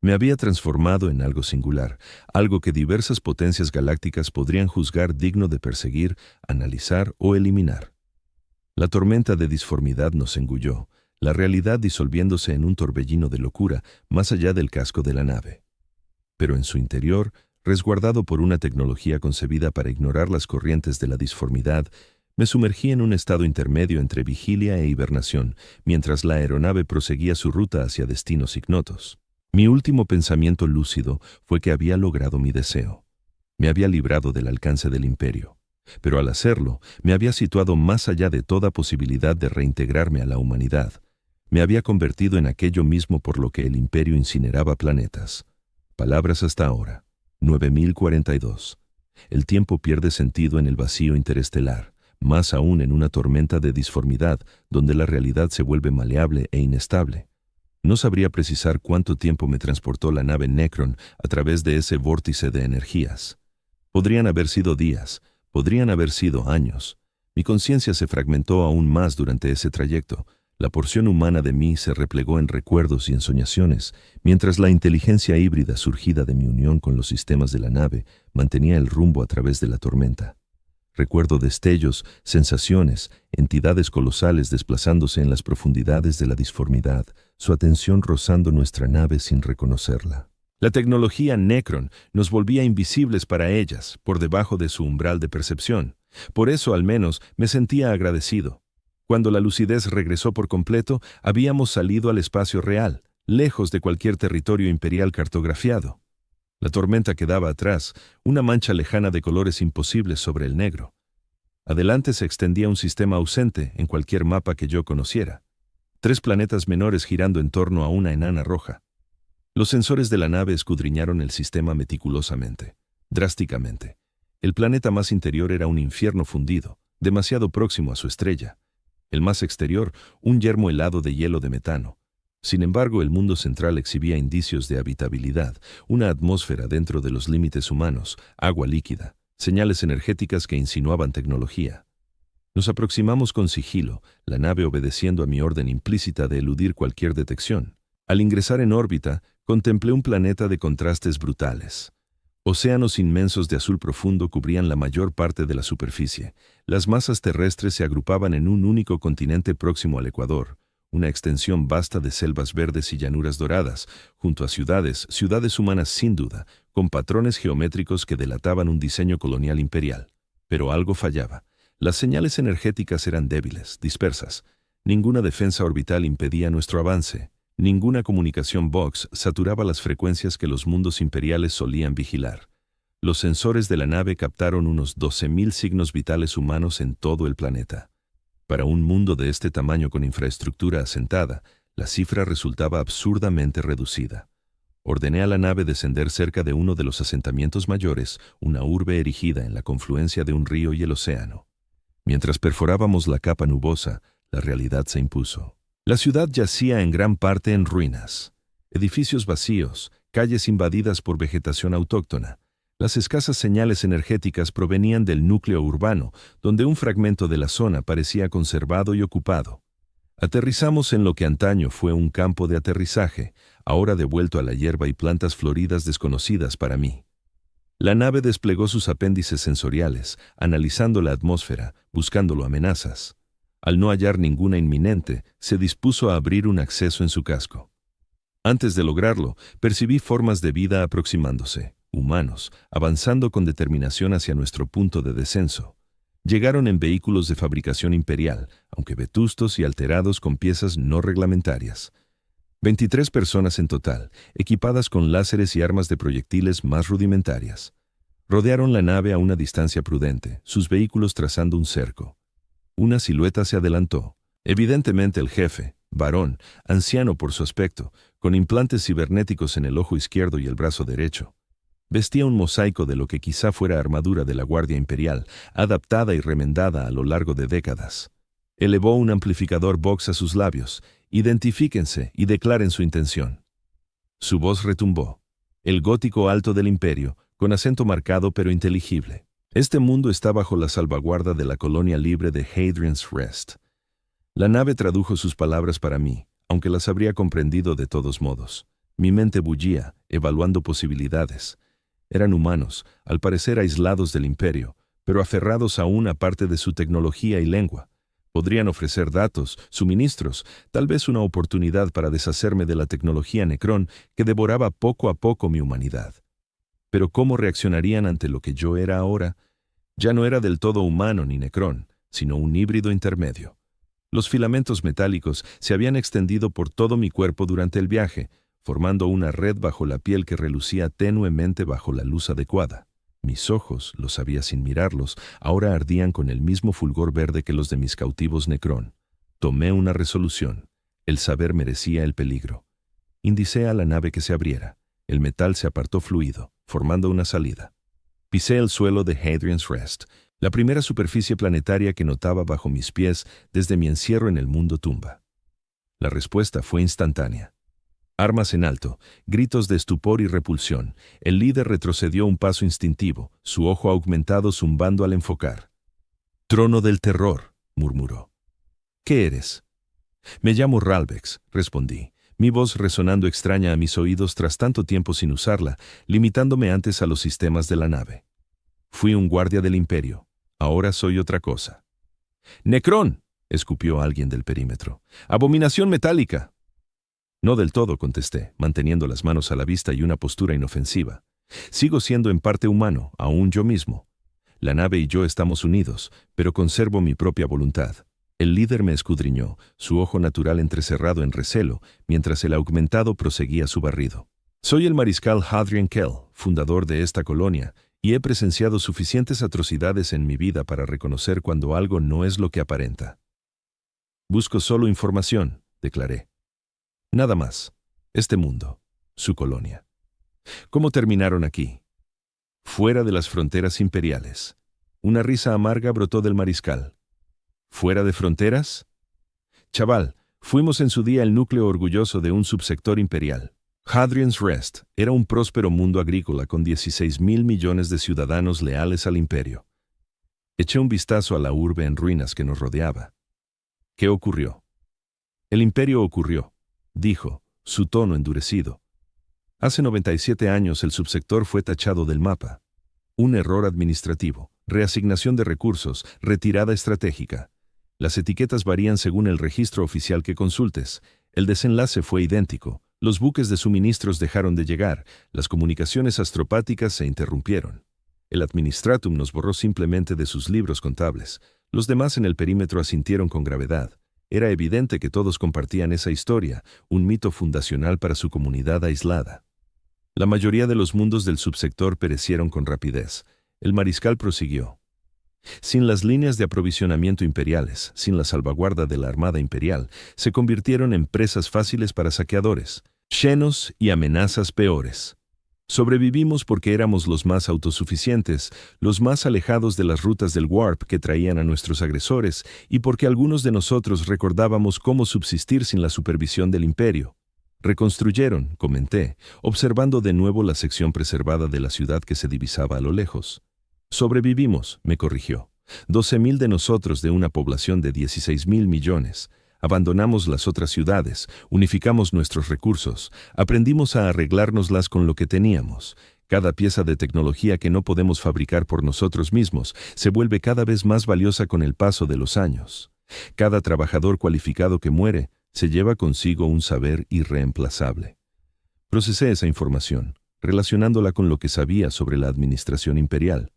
Me había transformado en algo singular, algo que diversas potencias galácticas podrían juzgar digno de perseguir, analizar o eliminar. La tormenta de disformidad nos engulló, la realidad disolviéndose en un torbellino de locura más allá del casco de la nave. Pero en su interior, resguardado por una tecnología concebida para ignorar las corrientes de la disformidad, me sumergí en un estado intermedio entre vigilia e hibernación, mientras la aeronave proseguía su ruta hacia destinos ignotos. Mi último pensamiento lúcido fue que había logrado mi deseo. Me había librado del alcance del imperio. Pero al hacerlo, me había situado más allá de toda posibilidad de reintegrarme a la humanidad. Me había convertido en aquello mismo por lo que el imperio incineraba planetas. Palabras hasta ahora. 9042. El tiempo pierde sentido en el vacío interestelar, más aún en una tormenta de disformidad, donde la realidad se vuelve maleable e inestable. No sabría precisar cuánto tiempo me transportó la nave Necron a través de ese vórtice de energías. Podrían haber sido días, podrían haber sido años. Mi conciencia se fragmentó aún más durante ese trayecto. La porción humana de mí se replegó en recuerdos y ensoñaciones, mientras la inteligencia híbrida surgida de mi unión con los sistemas de la nave mantenía el rumbo a través de la tormenta. Recuerdo destellos, sensaciones, entidades colosales desplazándose en las profundidades de la disformidad, su atención rozando nuestra nave sin reconocerla. La tecnología Necron nos volvía invisibles para ellas, por debajo de su umbral de percepción. Por eso, al menos, me sentía agradecido. Cuando la lucidez regresó por completo, habíamos salido al espacio real, lejos de cualquier territorio imperial cartografiado. La tormenta quedaba atrás, una mancha lejana de colores imposibles sobre el negro. Adelante se extendía un sistema ausente en cualquier mapa que yo conociera. 3 planetas menores girando en torno a una enana roja. Los sensores de la nave escudriñaron el sistema meticulosamente, drásticamente. El planeta más interior era un infierno fundido, demasiado próximo a su estrella. El más exterior, un yermo helado de hielo de metano. Sin embargo, el mundo central exhibía indicios de habitabilidad, una atmósfera dentro de los límites humanos, agua líquida, señales energéticas que insinuaban tecnología. Nos aproximamos con sigilo, la nave obedeciendo a mi orden implícita de eludir cualquier detección. Al ingresar en órbita, contemplé un planeta de contrastes brutales. Océanos inmensos de azul profundo cubrían la mayor parte de la superficie. Las masas terrestres se agrupaban en un único continente próximo al Ecuador, una extensión vasta de selvas verdes y llanuras doradas, junto a ciudades humanas sin duda, con patrones geométricos que delataban un diseño colonial imperial. Pero algo fallaba. Las señales energéticas eran débiles, dispersas. Ninguna defensa orbital impedía nuestro avance. Ninguna comunicación Vox saturaba las frecuencias que los mundos imperiales solían vigilar. Los sensores de la nave captaron unos 12.000 signos vitales humanos en todo el planeta. Para un mundo de este tamaño con infraestructura asentada, la cifra resultaba absurdamente reducida. Ordené a la nave descender cerca de uno de los asentamientos mayores, una urbe erigida en la confluencia de un río y el océano. Mientras perforábamos la capa nubosa, la realidad se impuso. La ciudad yacía en gran parte en ruinas. Edificios vacíos, calles invadidas por vegetación autóctona. Las escasas señales energéticas provenían del núcleo urbano, donde un fragmento de la zona parecía conservado y ocupado. Aterrizamos en lo que antaño fue un campo de aterrizaje, ahora devuelto a la hierba y plantas floridas desconocidas para mí. La nave desplegó sus apéndices sensoriales, analizando la atmósfera, buscándolo amenazas. Al no hallar ninguna inminente, se dispuso a abrir un acceso en su casco. Antes de lograrlo, percibí formas de vida aproximándose, humanos, avanzando con determinación hacia nuestro punto de descenso. Llegaron en vehículos de fabricación imperial, aunque vetustos y alterados con piezas no reglamentarias. 23 personas en total, equipadas con láseres y armas de proyectiles más rudimentarias. Rodearon la nave a una distancia prudente, sus vehículos trazando un cerco. Una silueta se adelantó. Evidentemente el jefe, varón, anciano por su aspecto, con implantes cibernéticos en el ojo izquierdo y el brazo derecho. Vestía un mosaico de lo que quizá fuera armadura de la Guardia Imperial, adaptada y remendada a lo largo de décadas. Elevó un amplificador Vox a sus labios. Identifíquense y declaren su intención. Su voz retumbó. El gótico alto del imperio, con acento marcado pero inteligible. Este mundo está bajo la salvaguarda de la colonia libre de Hadrian's Rest. La nave tradujo sus palabras para mí, aunque las habría comprendido de todos modos. Mi mente bullía, evaluando posibilidades. Eran humanos, al parecer aislados del imperio, pero aferrados aún a parte de su tecnología y lengua. Podrían ofrecer datos, suministros, tal vez una oportunidad para deshacerme de la tecnología Necrón que devoraba poco a poco mi humanidad. Pero ¿cómo reaccionarían ante lo que yo era ahora? Ya no era del todo humano ni Necrón, sino un híbrido intermedio. Los filamentos metálicos se habían extendido por todo mi cuerpo durante el viaje, formando una red bajo la piel que relucía tenuemente bajo la luz adecuada. Mis ojos, lo sabía sin mirarlos, ahora ardían con el mismo fulgor verde que los de mis cautivos Necrón. Tomé una resolución. El saber merecía el peligro. Indicé a la nave que se abriera. El metal se apartó fluido, formando una salida. Pisé el suelo de Hadrian's Rest, la primera superficie planetaria que notaba bajo mis pies desde mi encierro en el mundo tumba. La respuesta fue instantánea. Armas en alto, gritos de estupor y repulsión. El líder retrocedió un paso instintivo, su ojo aumentado zumbando al enfocar. «Trono del terror», murmuró. «¿Qué eres?» «Me llamo Ralvex», respondí, mi voz resonando extraña a mis oídos tras tanto tiempo sin usarla, limitándome antes a los sistemas de la nave. Fui un guardia del imperio. Ahora soy otra cosa. «¡Necrón!», escupió alguien del perímetro. «¡Abominación metálica!». No del todo, contesté, manteniendo las manos a la vista y una postura inofensiva. Sigo siendo en parte humano, aún yo mismo. La nave y yo estamos unidos, pero conservo mi propia voluntad. El líder me escudriñó, su ojo natural entrecerrado en recelo, mientras el augmentado proseguía su barrido. Soy el mariscal Hadrian Kell, fundador de esta colonia, y he presenciado suficientes atrocidades en mi vida para reconocer cuando algo no es lo que aparenta. Busco solo información, declaré. Nada más. Este mundo, su colonia. ¿Cómo terminaron aquí? Fuera de las fronteras imperiales. Una risa amarga brotó del mariscal. ¿Fuera de fronteras? Chaval, fuimos en su día el núcleo orgulloso de un subsector imperial. Hadrian's Rest era un próspero mundo agrícola con 16.000 millones de ciudadanos leales al imperio. Eché un vistazo a la urbe en ruinas que nos rodeaba. ¿Qué ocurrió? El imperio ocurrió, dijo, su tono endurecido. Hace 97 años el subsector fue tachado del mapa. Un error administrativo, reasignación de recursos, retirada estratégica. Las etiquetas varían según el registro oficial que consultes. El desenlace fue idéntico. Los buques de suministros dejaron de llegar, las comunicaciones astropáticas se interrumpieron. El administratum nos borró simplemente de sus libros contables. Los demás en el perímetro asintieron con gravedad. Era evidente que todos compartían esa historia, un mito fundacional para su comunidad aislada. La mayoría de los mundos del subsector perecieron con rapidez. El mariscal prosiguió. Sin las líneas de aprovisionamiento imperiales, sin la salvaguarda de la Armada Imperial, se convirtieron en presas fáciles para saqueadores, xenos y amenazas peores. Sobrevivimos porque éramos los más autosuficientes, los más alejados de las rutas del warp que traían a nuestros agresores y porque algunos de nosotros recordábamos cómo subsistir sin la supervisión del imperio. Reconstruyeron, comenté, observando de nuevo la sección preservada de la ciudad que se divisaba a lo lejos. Sobrevivimos, me corrigió. 12.000 de nosotros de una población de 16.000 millones. Abandonamos las otras ciudades, unificamos nuestros recursos, aprendimos a arreglárnoslas con lo que teníamos. Cada pieza de tecnología que no podemos fabricar por nosotros mismos se vuelve cada vez más valiosa con el paso de los años. Cada trabajador cualificado que muere se lleva consigo un saber irreemplazable. Procesé esa información, relacionándola con lo que sabía sobre la administración imperial.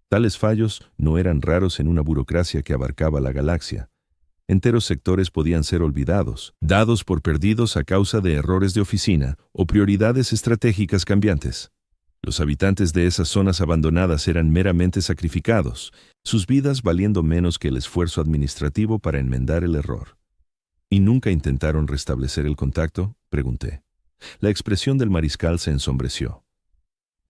Tales fallos no eran raros en una burocracia que abarcaba la galaxia. Enteros sectores podían ser olvidados, dados por perdidos a causa de errores de oficina o prioridades estratégicas cambiantes. Los habitantes de esas zonas abandonadas eran meramente sacrificados, sus vidas valiendo menos que el esfuerzo administrativo para enmendar el error. ¿Y nunca intentaron restablecer el contacto?, pregunté. La expresión del mariscal se ensombreció.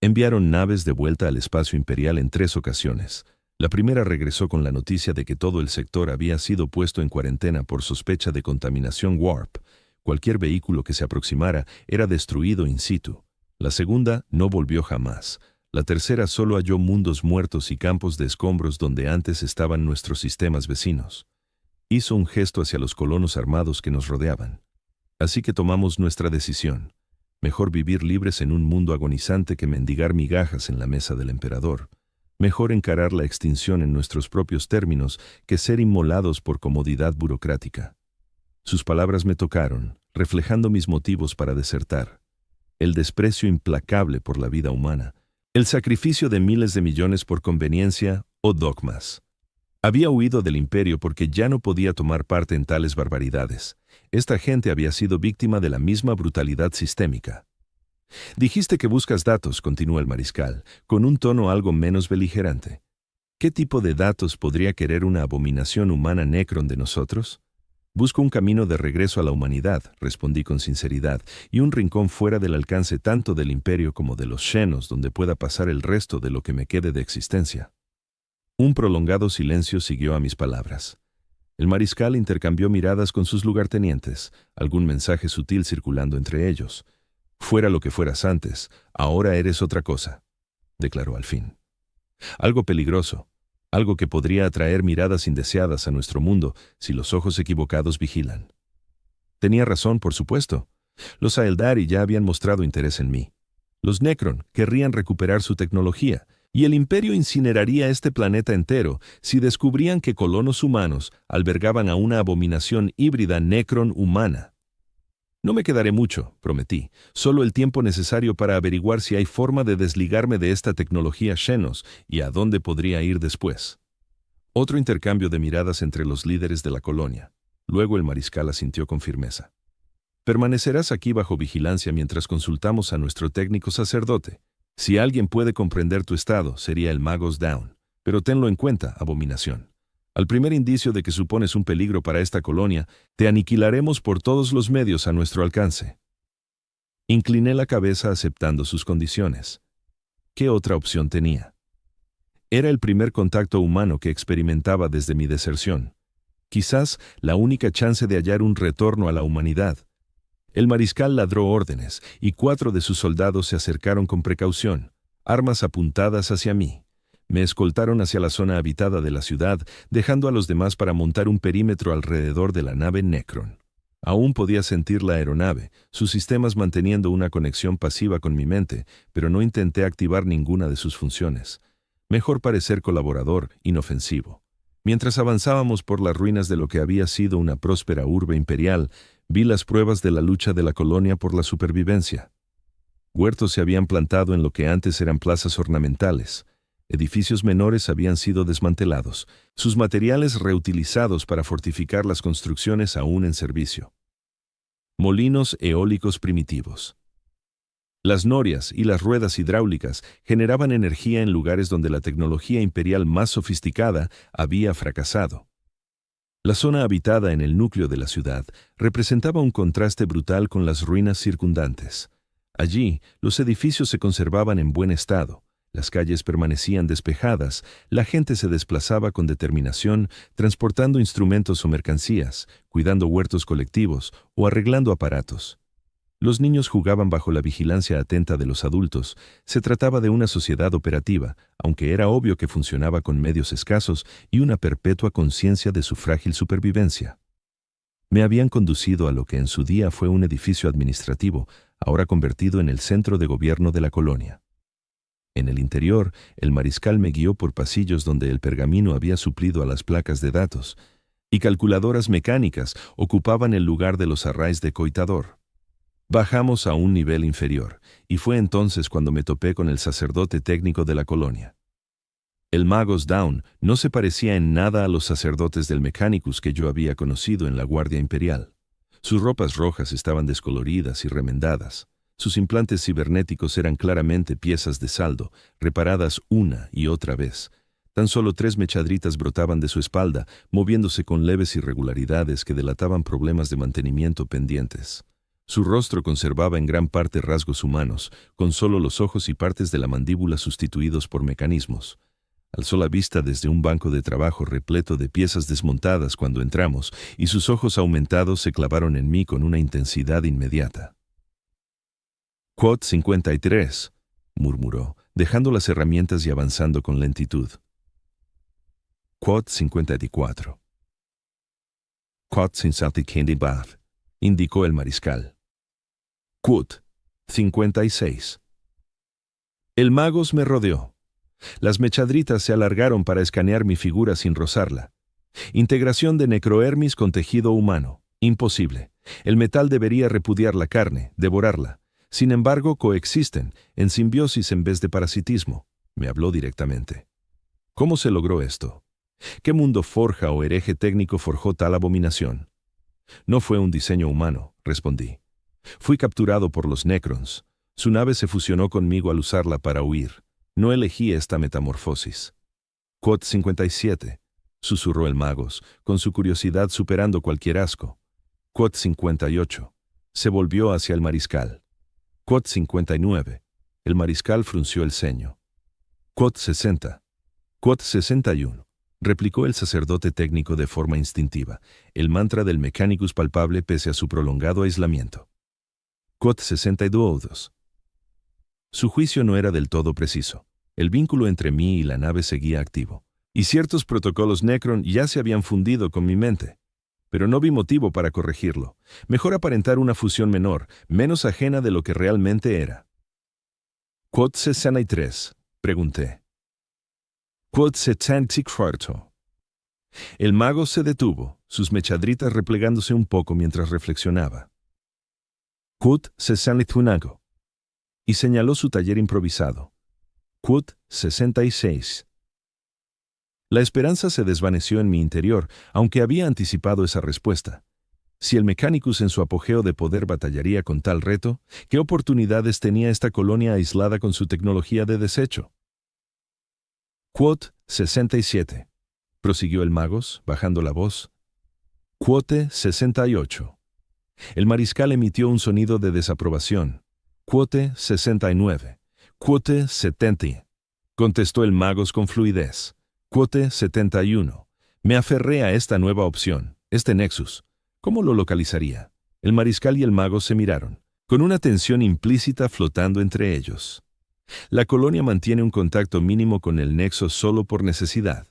Enviaron naves de vuelta al espacio imperial en 3 ocasiones. La primera regresó con la noticia de que todo el sector había sido puesto en cuarentena por sospecha de contaminación warp. Cualquier vehículo que se aproximara era destruido in situ. La segunda no volvió jamás. La tercera solo halló mundos muertos y campos de escombros donde antes estaban nuestros sistemas vecinos. Hizo un gesto hacia los colonos armados que nos rodeaban. Así que tomamos nuestra decisión. Mejor vivir libres en un mundo agonizante que mendigar migajas en la mesa del emperador. Mejor encarar la extinción en nuestros propios términos que ser inmolados por comodidad burocrática. Sus palabras me tocaron, reflejando mis motivos para desertar. El desprecio implacable por la vida humana. El sacrificio de miles de millones por conveniencia o dogmas. Había huido del imperio porque ya no podía tomar parte en tales barbaridades. Esta gente había sido víctima de la misma brutalidad sistémica. Dijiste que buscas datos, continuó el mariscal, con un tono algo menos beligerante. ¿Qué tipo de datos podría querer una abominación humana Necron de nosotros? Busco un camino de regreso a la humanidad, respondí con sinceridad, y un rincón fuera del alcance tanto del imperio como de los xenos donde pueda pasar el resto de lo que me quede de existencia. Un prolongado silencio siguió a mis palabras. El mariscal intercambió miradas con sus lugartenientes, algún mensaje sutil circulando entre ellos. Fuera lo que fueras antes, ahora eres otra cosa, declaró al fin. Algo peligroso, algo que podría atraer miradas indeseadas a nuestro mundo si los ojos equivocados vigilan. Tenía razón, por supuesto. Los Aeldari ya habían mostrado interés en mí. Los Necron querrían recuperar su tecnología, y el imperio incineraría este planeta entero si descubrían que colonos humanos albergaban a una abominación híbrida Necron humana. No me quedaré mucho, prometí, solo el tiempo necesario para averiguar si hay forma de desligarme de esta tecnología xenos y a dónde podría ir después. Otro intercambio de miradas entre los líderes de la colonia. Luego el mariscal asintió con firmeza. Permanecerás aquí bajo vigilancia mientras consultamos a nuestro técnico sacerdote. Si alguien puede comprender tu estado, sería el Magus Down. Pero tenlo en cuenta, abominación. Al primer indicio de que supones un peligro para esta colonia, te aniquilaremos por todos los medios a nuestro alcance. Incliné la cabeza aceptando sus condiciones. ¿Qué otra opción tenía? Era el primer contacto humano que experimentaba desde mi deserción. Quizás la única chance de hallar un retorno a la humanidad. El mariscal ladró órdenes, y 4 de sus soldados se acercaron con precaución, armas apuntadas hacia mí. Me escoltaron hacia la zona habitada de la ciudad, dejando a los demás para montar un perímetro alrededor de la nave Necron. Aún podía sentir la aeronave, sus sistemas manteniendo una conexión pasiva con mi mente, pero no intenté activar ninguna de sus funciones. Mejor parecer colaborador, inofensivo. Mientras avanzábamos por las ruinas de lo que había sido una próspera urbe imperial, vi las pruebas de la lucha de la colonia por la supervivencia. Huertos se habían plantado en lo que antes eran plazas ornamentales. Edificios menores habían sido desmantelados, sus materiales reutilizados para fortificar las construcciones aún en servicio. Molinos eólicos primitivos. Las norias y las ruedas hidráulicas generaban energía en lugares donde la tecnología imperial más sofisticada había fracasado. La zona habitada en el núcleo de la ciudad representaba un contraste brutal con las ruinas circundantes. Allí, los edificios se conservaban en buen estado. Las calles permanecían despejadas, la gente se desplazaba con determinación, transportando instrumentos o mercancías, cuidando huertos colectivos o arreglando aparatos. Los niños jugaban bajo la vigilancia atenta de los adultos. Se trataba de una sociedad operativa, aunque era obvio que funcionaba con medios escasos y una perpetua conciencia de su frágil supervivencia. Me habían conducido a lo que en su día fue un edificio administrativo, ahora convertido en el centro de gobierno de la colonia. En el interior, el mariscal me guió por pasillos donde el pergamino había suplido a las placas de datos, y calculadoras mecánicas ocupaban el lugar de los arrays de coitador. Bajamos a un nivel inferior, y fue entonces cuando me topé con el sacerdote técnico de la colonia. El Magus Down no se parecía en nada a los sacerdotes del Mechanicus que yo había conocido en la Guardia Imperial. Sus ropas rojas estaban descoloridas y remendadas. Sus implantes cibernéticos eran claramente piezas de saldo, reparadas una y otra vez. Tan solo 3 mechadritas brotaban de su espalda, moviéndose con leves irregularidades que delataban problemas de mantenimiento pendientes. Su rostro conservaba en gran parte rasgos humanos, con solo los ojos y partes de la mandíbula sustituidos por mecanismos. Alzó la vista desde un banco de trabajo repleto de piezas desmontadas cuando entramos, y sus ojos aumentados se clavaron en mí con una intensidad inmediata. «Quod 53», murmuró, dejando las herramientas y avanzando con lentitud. «Quod 54». «Quod 55», indicó el mariscal. «Quod 56». El Magus me rodeó. Las mechadritas se alargaron para escanear mi figura sin rozarla. Integración de necroermis con tejido humano. Imposible. El metal debería repudiar la carne, devorarla. Sin embargo, coexisten, en simbiosis en vez de parasitismo. Me habló directamente. ¿Cómo se logró esto? ¿Qué mundo forja o hereje técnico forjó tal abominación? No fue un diseño humano, respondí. Fui capturado por los Necrons. Su nave se fusionó conmigo al usarla para huir. No elegí esta metamorfosis. «Quod 57», susurró el Magus, con su curiosidad superando cualquier asco. «Quod 58». Se volvió hacia el mariscal. «Quod 59». El mariscal frunció el ceño. «Quod 60». «Quod 61», replicó el sacerdote técnico de forma instintiva, el mantra del Mechanicus palpable pese a su prolongado aislamiento. «Quod 62». Su juicio no era del todo preciso. El vínculo entre mí y la nave seguía activo, y ciertos protocolos Necron ya se habían fundido con mi mente. Pero no vi motivo para corregirlo. Mejor aparentar una fusión menor, menos ajena de lo que realmente era. «¿Quod 63?» pregunté. «Quod 74». El mago se detuvo, sus mechadritas replegándose un poco mientras reflexionaba. «Quod 61». Y señaló su taller improvisado. «Quod 66». La esperanza se desvaneció en mi interior, aunque había anticipado esa respuesta. Si el Mechanicus en su apogeo de poder batallaría con tal reto, ¿qué oportunidades tenía esta colonia aislada con su tecnología de desecho? Quote 67. Prosiguió el Magos, bajando la voz. Quote 68. El mariscal emitió un sonido de desaprobación. Quote 69. Quote 70. Contestó el Magos con fluidez. Quote 71. Me aferré a esta nueva opción, este Nexus. ¿Cómo lo localizaría? El mariscal y el Magos se miraron, con una tensión implícita flotando entre ellos. La colonia mantiene un contacto mínimo con el Nexo solo por necesidad.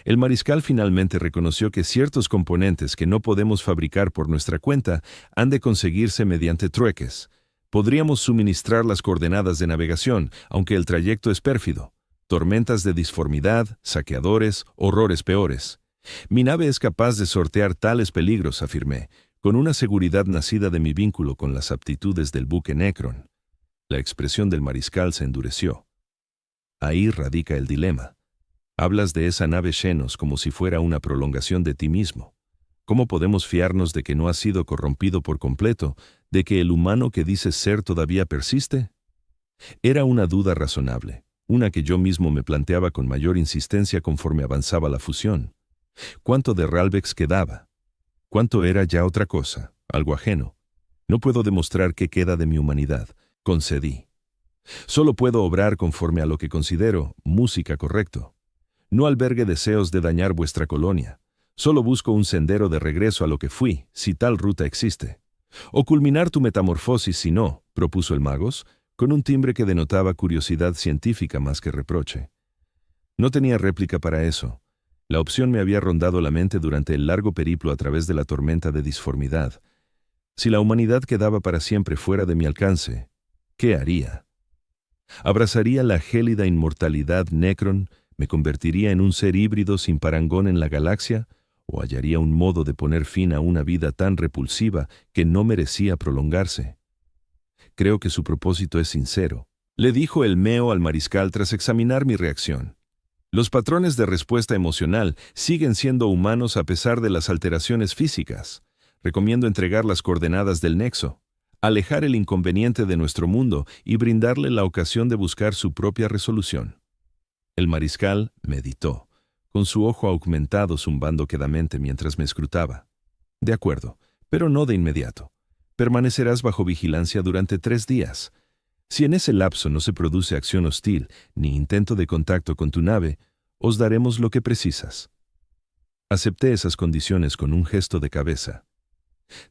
El mariscal finalmente reconoció que ciertos componentes que no podemos fabricar por nuestra cuenta han de conseguirse mediante trueques. Podríamos suministrar las coordenadas de navegación, aunque el trayecto es pérfido. Tormentas de disformidad, saqueadores, horrores peores. Mi nave es capaz de sortear tales peligros, afirmé, con una seguridad nacida de mi vínculo con las aptitudes del buque Necron. La expresión del mariscal se endureció. Ahí radica el dilema. Hablas de esa nave Xenos como si fuera una prolongación de ti mismo. ¿Cómo podemos fiarnos de que no has sido corrompido por completo, de que el humano que dices ser todavía persiste? Era una duda razonable, una que yo mismo me planteaba con mayor insistencia conforme avanzaba la fusión. ¿Cuánto de Ralvex quedaba? ¿Cuánto era ya otra cosa, algo ajeno? No puedo demostrar qué queda de mi humanidad, concedí. Solo puedo obrar conforme a lo que considero música correcto. No albergue deseos de dañar vuestra colonia. Solo busco un sendero de regreso a lo que fui, si tal ruta existe. O culminar tu metamorfosis si no, propuso el Magos, con un timbre que denotaba curiosidad científica más que reproche. No tenía réplica para eso. La opción me había rondado la mente durante el largo periplo a través de la tormenta de disformidad. Si la humanidad quedaba para siempre fuera de mi alcance, ¿qué haría? ¿Abrazaría la gélida inmortalidad Necron? ¿Me convertiría en un ser híbrido sin parangón en la galaxia? ¿O hallaría un modo de poner fin a una vida tan repulsiva que no merecía prolongarse? Creo que su propósito es sincero, le dijo el Meo al mariscal tras examinar mi reacción. Los patrones de respuesta emocional siguen siendo humanos a pesar de las alteraciones físicas. Recomiendo entregar las coordenadas del nexo, alejar el inconveniente de nuestro mundo y brindarle la ocasión de buscar su propia resolución. El mariscal meditó, con su ojo aumentado zumbando quedamente mientras me escrutaba. De acuerdo, pero no de inmediato. Permanecerás bajo vigilancia durante 3 días. Si en ese lapso no se produce acción hostil ni intento de contacto con tu nave, os daremos lo que precisas. Acepté esas condiciones con un gesto de cabeza.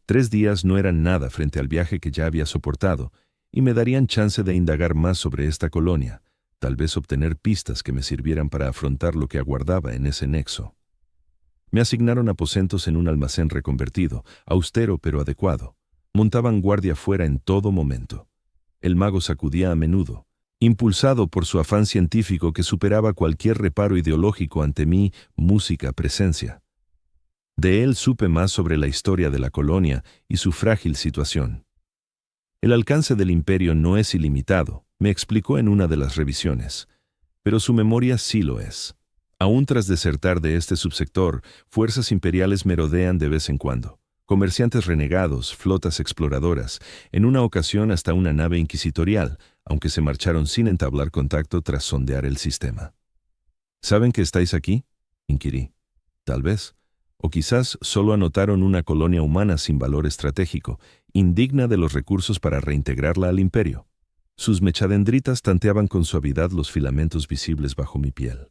3 días no eran nada frente al viaje que ya había soportado, y me darían chance de indagar más sobre esta colonia, tal vez obtener pistas que me sirvieran para afrontar lo que aguardaba en ese nexo. Me asignaron aposentos en un almacén reconvertido, austero pero adecuado. Montaban guardia fuera en todo momento. El Magos acudía a menudo, impulsado por su afán científico que superaba cualquier reparo ideológico ante mi música presencia. De él supe más sobre la historia de la colonia y su frágil situación. El alcance del imperio no es ilimitado, me explicó en una de las revisiones, pero su memoria sí lo es. Aún tras desertar de este subsector, fuerzas imperiales merodean de vez en cuando. Comerciantes renegados, flotas exploradoras, en una ocasión hasta una nave inquisitorial, aunque se marcharon sin entablar contacto tras sondear el sistema. ¿Saben que estáis aquí?, inquirí. Tal vez. O quizás solo anotaron una colonia humana sin valor estratégico, indigna de los recursos para reintegrarla al imperio. Sus mechadendritas tanteaban con suavidad los filamentos visibles bajo mi piel.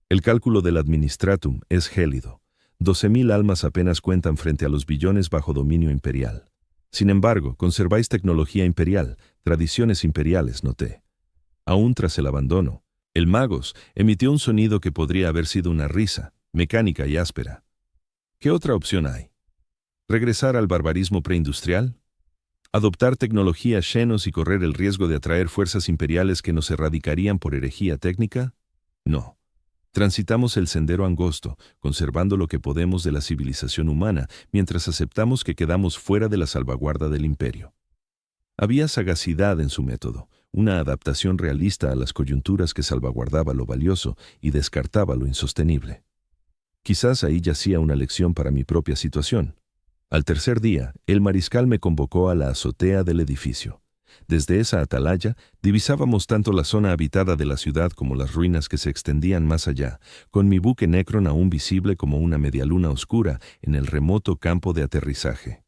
El cálculo del administratum es gélido. 12.000 almas apenas cuentan frente a los billones bajo dominio imperial. Sin embargo, conserváis tecnología imperial, tradiciones imperiales, noté. Aún tras el abandono, el Magos emitió un sonido que podría haber sido una risa, mecánica y áspera. ¿Qué otra opción hay? ¿Regresar al barbarismo preindustrial? ¿Adoptar tecnología Xenos y correr el riesgo de atraer fuerzas imperiales que nos erradicarían por herejía técnica? No. Transitamos el sendero angosto, conservando lo que podemos de la civilización humana, mientras aceptamos que quedamos fuera de la salvaguarda del imperio. Había sagacidad en su método, una adaptación realista a las coyunturas que salvaguardaba lo valioso y descartaba lo insostenible. Quizás ahí yacía una lección para mi propia situación. Al tercer día, el mariscal me convocó a la azotea del edificio. Desde esa atalaya divisábamos tanto la zona habitada de la ciudad como las ruinas que se extendían más allá, con mi buque Necron aún visible como una medialuna oscura en el remoto campo de aterrizaje.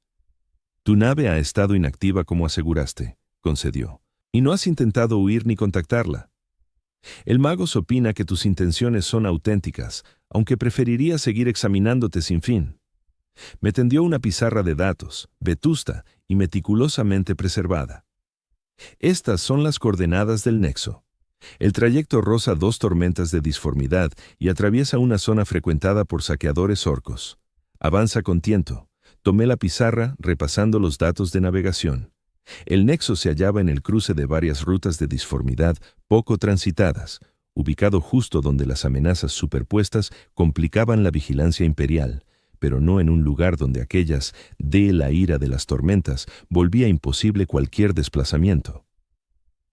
Tu nave ha estado inactiva como aseguraste, concedió, y no has intentado huir ni contactarla. El mago opina que tus intenciones son auténticas, aunque preferiría seguir examinándote sin fin. Me tendió una pizarra de datos, vetusta y meticulosamente preservada. Estas son las coordenadas del nexo. El trayecto roza 2 tormentas de disformidad y atraviesa una zona frecuentada por saqueadores orcos. Avanza con tiento. Tomé la pizarra, repasando los datos de navegación. El nexo se hallaba en el cruce de varias rutas de disformidad poco transitadas, ubicado justo donde las amenazas superpuestas complicaban la vigilancia imperial, pero no en un lugar donde aquellas, de la ira de las tormentas, volvía imposible cualquier desplazamiento.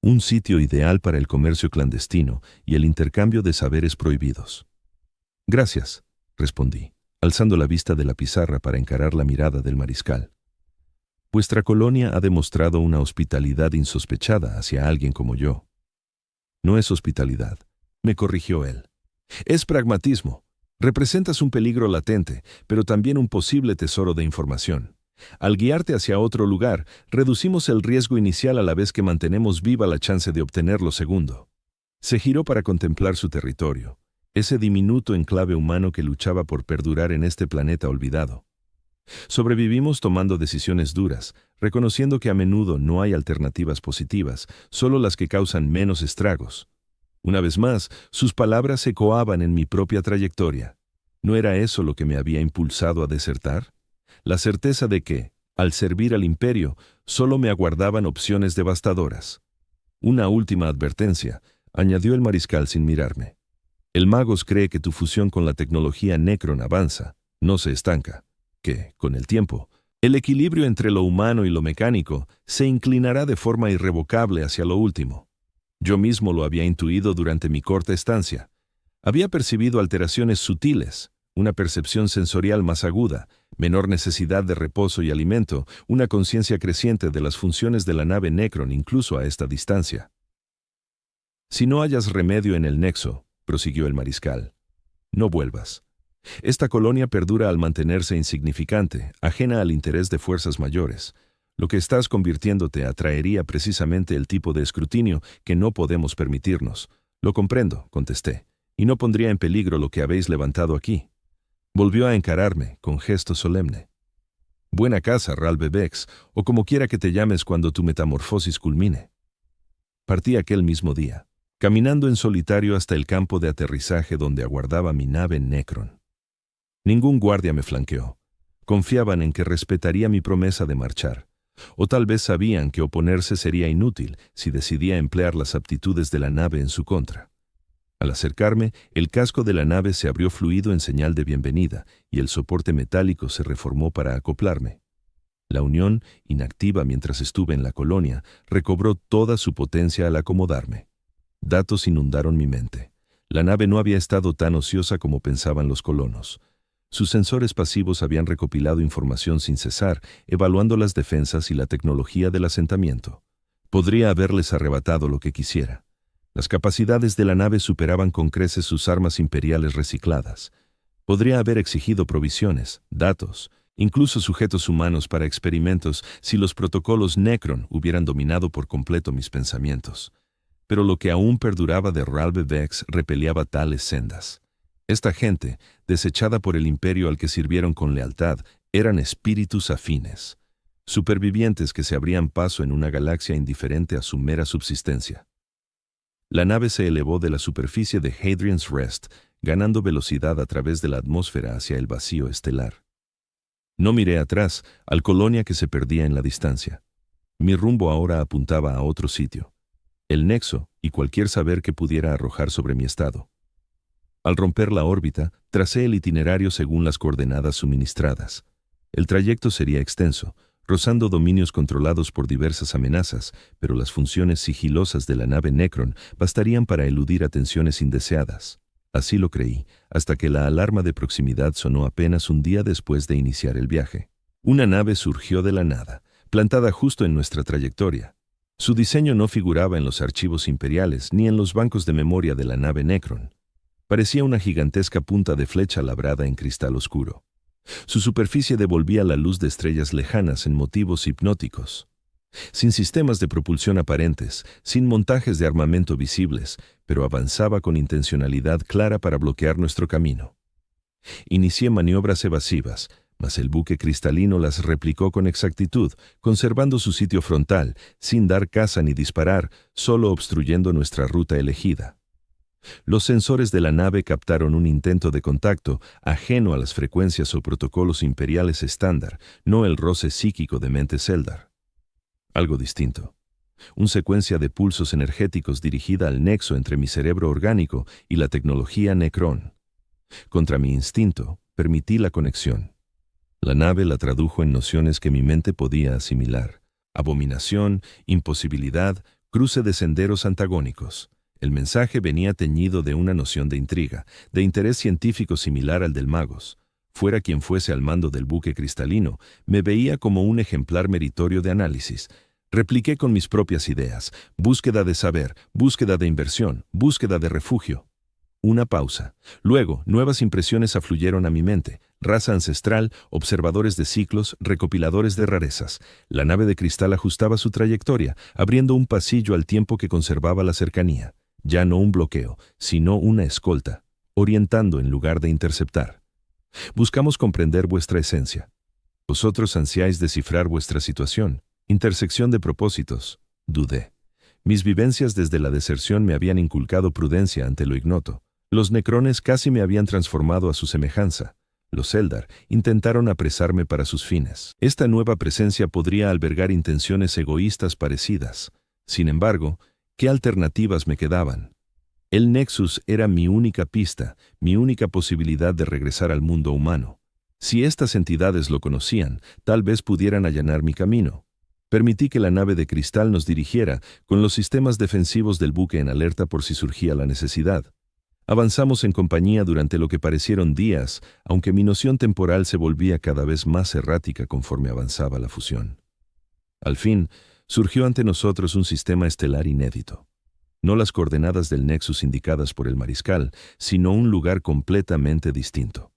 Un sitio ideal para el comercio clandestino y el intercambio de saberes prohibidos. Gracias, respondí, alzando la vista de la pizarra para encarar la mirada del mariscal. Vuestra colonia ha demostrado una hospitalidad insospechada hacia alguien como yo. No es hospitalidad, me corrigió él. Es pragmatismo. Representas un peligro latente, pero también un posible tesoro de información. Al guiarte hacia otro lugar, reducimos el riesgo inicial a la vez que mantenemos viva la chance de obtener lo segundo. Se giró para contemplar su territorio, ese diminuto enclave humano que luchaba por perdurar en este planeta olvidado. Sobrevivimos tomando decisiones duras, reconociendo que a menudo no hay alternativas positivas, solo las que causan menos estragos. Una vez más, sus palabras ecoaban en mi propia trayectoria. ¿No era eso lo que me había impulsado a desertar? La certeza de que, al servir al imperio, solo me aguardaban opciones devastadoras. Una última advertencia, añadió el mariscal sin mirarme. El Magos cree que tu fusión con la tecnología Necron avanza, no se estanca, que, con el tiempo, el equilibrio entre lo humano y lo mecánico se inclinará de forma irrevocable hacia lo último. Yo mismo lo había intuido durante mi corta estancia. Había percibido alteraciones sutiles, una percepción sensorial más aguda, menor necesidad de reposo y alimento, una conciencia creciente de las funciones de la nave Necron incluso a esta distancia. Si no hallas remedio en el nexo, prosiguió el mariscal, no vuelvas. Esta colonia perdura al mantenerse insignificante, ajena al interés de fuerzas mayores. Lo que estás convirtiéndote atraería precisamente el tipo de escrutinio que no podemos permitirnos. Lo comprendo, contesté, y no pondría en peligro lo que habéis levantado aquí. Volvió a encararme, con gesto solemne. Buena casa, Ralbe Vex, o como quiera que te llames cuando tu metamorfosis culmine. Partí aquel mismo día, caminando en solitario hasta el campo de aterrizaje donde aguardaba mi nave Necron. Ningún guardia me flanqueó. Confiaban en que respetaría mi promesa de marchar. O tal vez sabían que oponerse sería inútil si decidía emplear las aptitudes de la nave en su contra. Al acercarme, el casco de la nave se abrió fluido en señal de bienvenida y el soporte metálico se reformó para acoplarme. La unión, inactiva mientras estuve en la colonia, recobró toda su potencia al acomodarme. Datos inundaron mi mente. La nave no había estado tan ociosa como pensaban los colonos. Sus sensores pasivos habían recopilado información sin cesar, evaluando las defensas y la tecnología del asentamiento. Podría haberles arrebatado lo que quisiera. Las capacidades de la nave superaban con creces sus armas imperiales recicladas. Podría haber exigido provisiones, datos, incluso sujetos humanos para experimentos si los protocolos Necron hubieran dominado por completo mis pensamientos. Pero lo que aún perduraba de Ralbe Vex repelía tales sendas. Esta gente, desechada por el imperio al que sirvieron con lealtad, eran espíritus afines, supervivientes que se abrían paso en una galaxia indiferente a su mera subsistencia. La nave se elevó de la superficie de Hadrian's Rest, ganando velocidad a través de la atmósfera hacia el vacío estelar. No miré atrás, al colonia que se perdía en la distancia. Mi rumbo ahora apuntaba a otro sitio, el nexo y cualquier saber que pudiera arrojar sobre mi estado. Al romper la órbita, tracé el itinerario según las coordenadas suministradas. El trayecto sería extenso, rozando dominios controlados por diversas amenazas, pero las funciones sigilosas de la nave Necron bastarían para eludir atenciones indeseadas. Así lo creí, hasta que la alarma de proximidad sonó apenas un día después de iniciar el viaje. Una nave surgió de la nada, plantada justo en nuestra trayectoria. Su diseño no figuraba en los archivos imperiales ni en los bancos de memoria de la nave Necron. Parecía una gigantesca punta de flecha labrada en cristal oscuro. Su superficie devolvía la luz de estrellas lejanas en motivos hipnóticos. Sin sistemas de propulsión aparentes, sin montajes de armamento visibles, pero avanzaba con intencionalidad clara para bloquear nuestro camino. Inicié maniobras evasivas, mas el buque cristalino las replicó con exactitud, conservando su sitio frontal, sin dar caza ni disparar, solo obstruyendo nuestra ruta elegida. Los sensores de la nave captaron un intento de contacto ajeno a las frecuencias o protocolos imperiales estándar, no el roce psíquico de mente Seldar. Algo distinto. Una secuencia de pulsos energéticos dirigida al nexo entre mi cerebro orgánico y la tecnología Necron. Contra mi instinto, permití la conexión. La nave la tradujo en nociones que mi mente podía asimilar. Abominación, imposibilidad, cruce de senderos antagónicos. El mensaje venía teñido de una noción de intriga, de interés científico similar al del Magos. Fuera quien fuese al mando del buque cristalino, me veía como un ejemplar meritorio de análisis. Repliqué con mis propias ideas, búsqueda de saber, búsqueda de inversión, búsqueda de refugio. Una pausa. Luego, nuevas impresiones afluyeron a mi mente. Raza ancestral, observadores de ciclos, recopiladores de rarezas. La nave de cristal ajustaba su trayectoria, abriendo un pasillo al tiempo que conservaba la cercanía. Ya no un bloqueo, sino una escolta, orientando en lugar de interceptar. Buscamos comprender vuestra esencia. Vosotros ansiáis descifrar vuestra situación. Intersección de propósitos. Dudé. Mis vivencias desde la deserción me habían inculcado prudencia ante lo ignoto. Los necrones casi me habían transformado a su semejanza. Los Eldar intentaron apresarme para sus fines. Esta nueva presencia podría albergar intenciones egoístas parecidas. Sin embargo, ¿qué alternativas me quedaban? El Nexus era mi única pista, mi única posibilidad de regresar al mundo humano. Si estas entidades lo conocían, tal vez pudieran allanar mi camino. Permití que la nave de cristal nos dirigiera, con los sistemas defensivos del buque en alerta por si surgía la necesidad. Avanzamos en compañía durante lo que parecieron días, aunque mi noción temporal se volvía cada vez más errática conforme avanzaba la fusión. Al fin, surgió ante nosotros un sistema estelar inédito. No las coordenadas del Nexus indicadas por el mariscal, sino un lugar completamente distinto.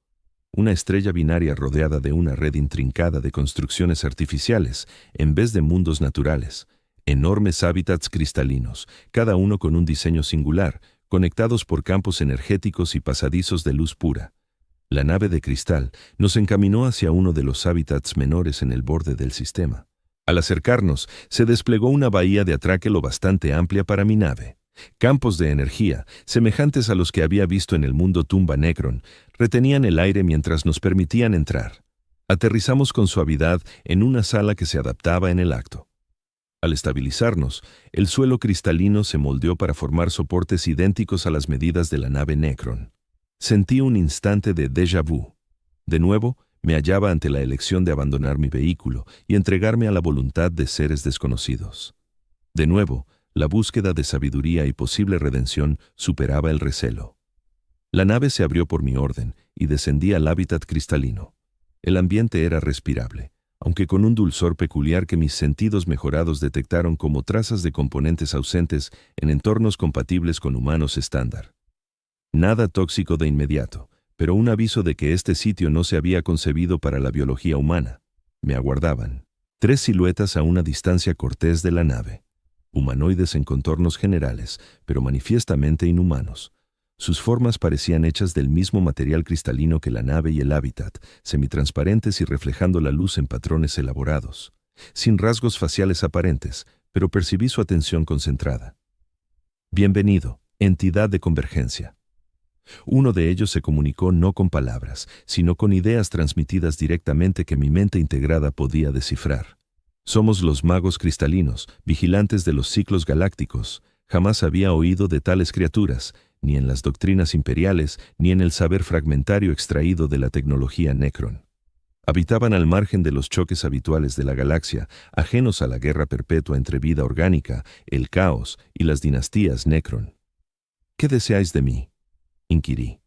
Una estrella binaria rodeada de una red intrincada de construcciones artificiales, en vez de mundos naturales. Enormes hábitats cristalinos, cada uno con un diseño singular, conectados por campos energéticos y pasadizos de luz pura. La nave de cristal nos encaminó hacia uno de los hábitats menores en el borde del sistema. Al acercarnos, se desplegó una bahía de atraque lo bastante amplia para mi nave. Campos de energía, semejantes a los que había visto en el mundo Tumba Necron, retenían el aire mientras nos permitían entrar. Aterrizamos con suavidad en una sala que se adaptaba en el acto. Al estabilizarnos, el suelo cristalino se moldeó para formar soportes idénticos a las medidas de la nave Necron. Sentí un instante de déjà vu. De nuevo, me hallaba ante la elección de abandonar mi vehículo y entregarme a la voluntad de seres desconocidos. De nuevo, la búsqueda de sabiduría y posible redención superaba el recelo. La nave se abrió por mi orden y descendí al hábitat cristalino. El ambiente era respirable, aunque con un dulzor peculiar que mis sentidos mejorados detectaron como trazas de componentes ausentes en entornos compatibles con humanos estándar. Nada tóxico de inmediato, pero un aviso de que este sitio no se había concebido para la biología humana. Me aguardaban 3 siluetas a una distancia cortés de la nave. Humanoides en contornos generales, pero manifiestamente inhumanos. Sus formas parecían hechas del mismo material cristalino que la nave y el hábitat, semitransparentes y reflejando la luz en patrones elaborados. Sin rasgos faciales aparentes, pero percibí su atención concentrada. Bienvenido, entidad de convergencia. Uno de ellos se comunicó no con palabras, sino con ideas transmitidas directamente que mi mente integrada podía descifrar. Somos los magos cristalinos, vigilantes de los ciclos galácticos. Jamás había oído de tales criaturas, ni en las doctrinas imperiales, ni en el saber fragmentario extraído de la tecnología Necron. Habitaban al margen de los choques habituales de la galaxia, ajenos a la guerra perpetua entre vida orgánica, el caos y las dinastías Necron. ¿Qué deseáis de mí?, inquirí.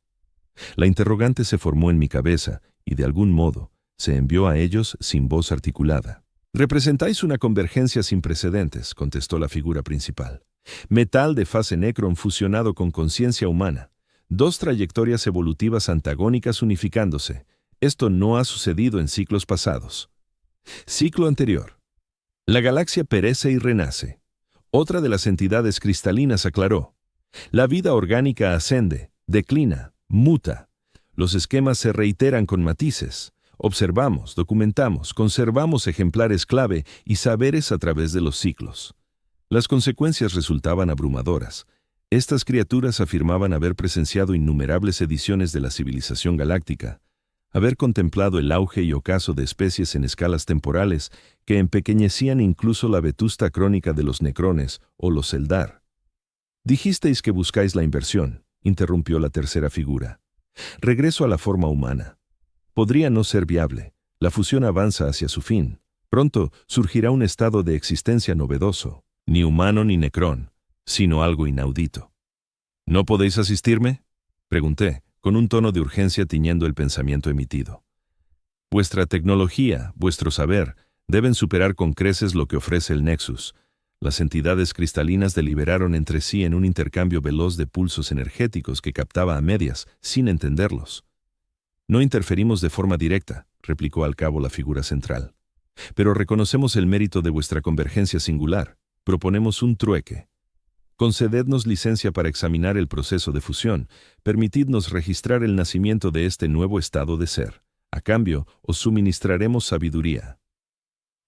La interrogante se formó en mi cabeza y, de algún modo, Se envió a ellos sin voz articulada. «Representáis una convergencia sin precedentes», contestó la figura principal. «Metal de fase Necron fusionado con conciencia humana. Dos trayectorias evolutivas antagónicas unificándose. Esto no ha sucedido en ciclos pasados». Ciclo anterior. La galaxia perece y renace. Otra de las entidades cristalinas aclaró. La vida orgánica ascende, declina, muta. Los esquemas se reiteran con matices. Observamos, documentamos, conservamos ejemplares clave y saberes a través de los ciclos. Las consecuencias resultaban abrumadoras. Estas criaturas afirmaban haber presenciado innumerables ediciones de la civilización galáctica, haber contemplado el auge y ocaso de especies en escalas temporales que empequeñecían incluso la vetusta crónica de los necrones o los Eldar. «Dijisteis que buscáis la inversión», interrumpió la tercera figura. «Regreso a la forma humana. Podría no ser viable. La fusión avanza hacia su fin. Pronto surgirá un estado de existencia novedoso, ni humano ni necrón, sino algo inaudito». «¿No podéis asistirme?», pregunté, con un tono de urgencia tiñendo el pensamiento emitido. «Vuestra tecnología, vuestro saber, deben superar con creces lo que ofrece el Nexus». Las entidades cristalinas deliberaron entre sí en un intercambio veloz de pulsos energéticos que captaba a medias, sin entenderlos. «No interferimos de forma directa», replicó al cabo la figura central. «Pero reconocemos el mérito de vuestra convergencia singular. Proponemos un trueque. Concedednos licencia para examinar el proceso de fusión. Permitidnos registrar el nacimiento de este nuevo estado de ser. A cambio, os suministraremos sabiduría».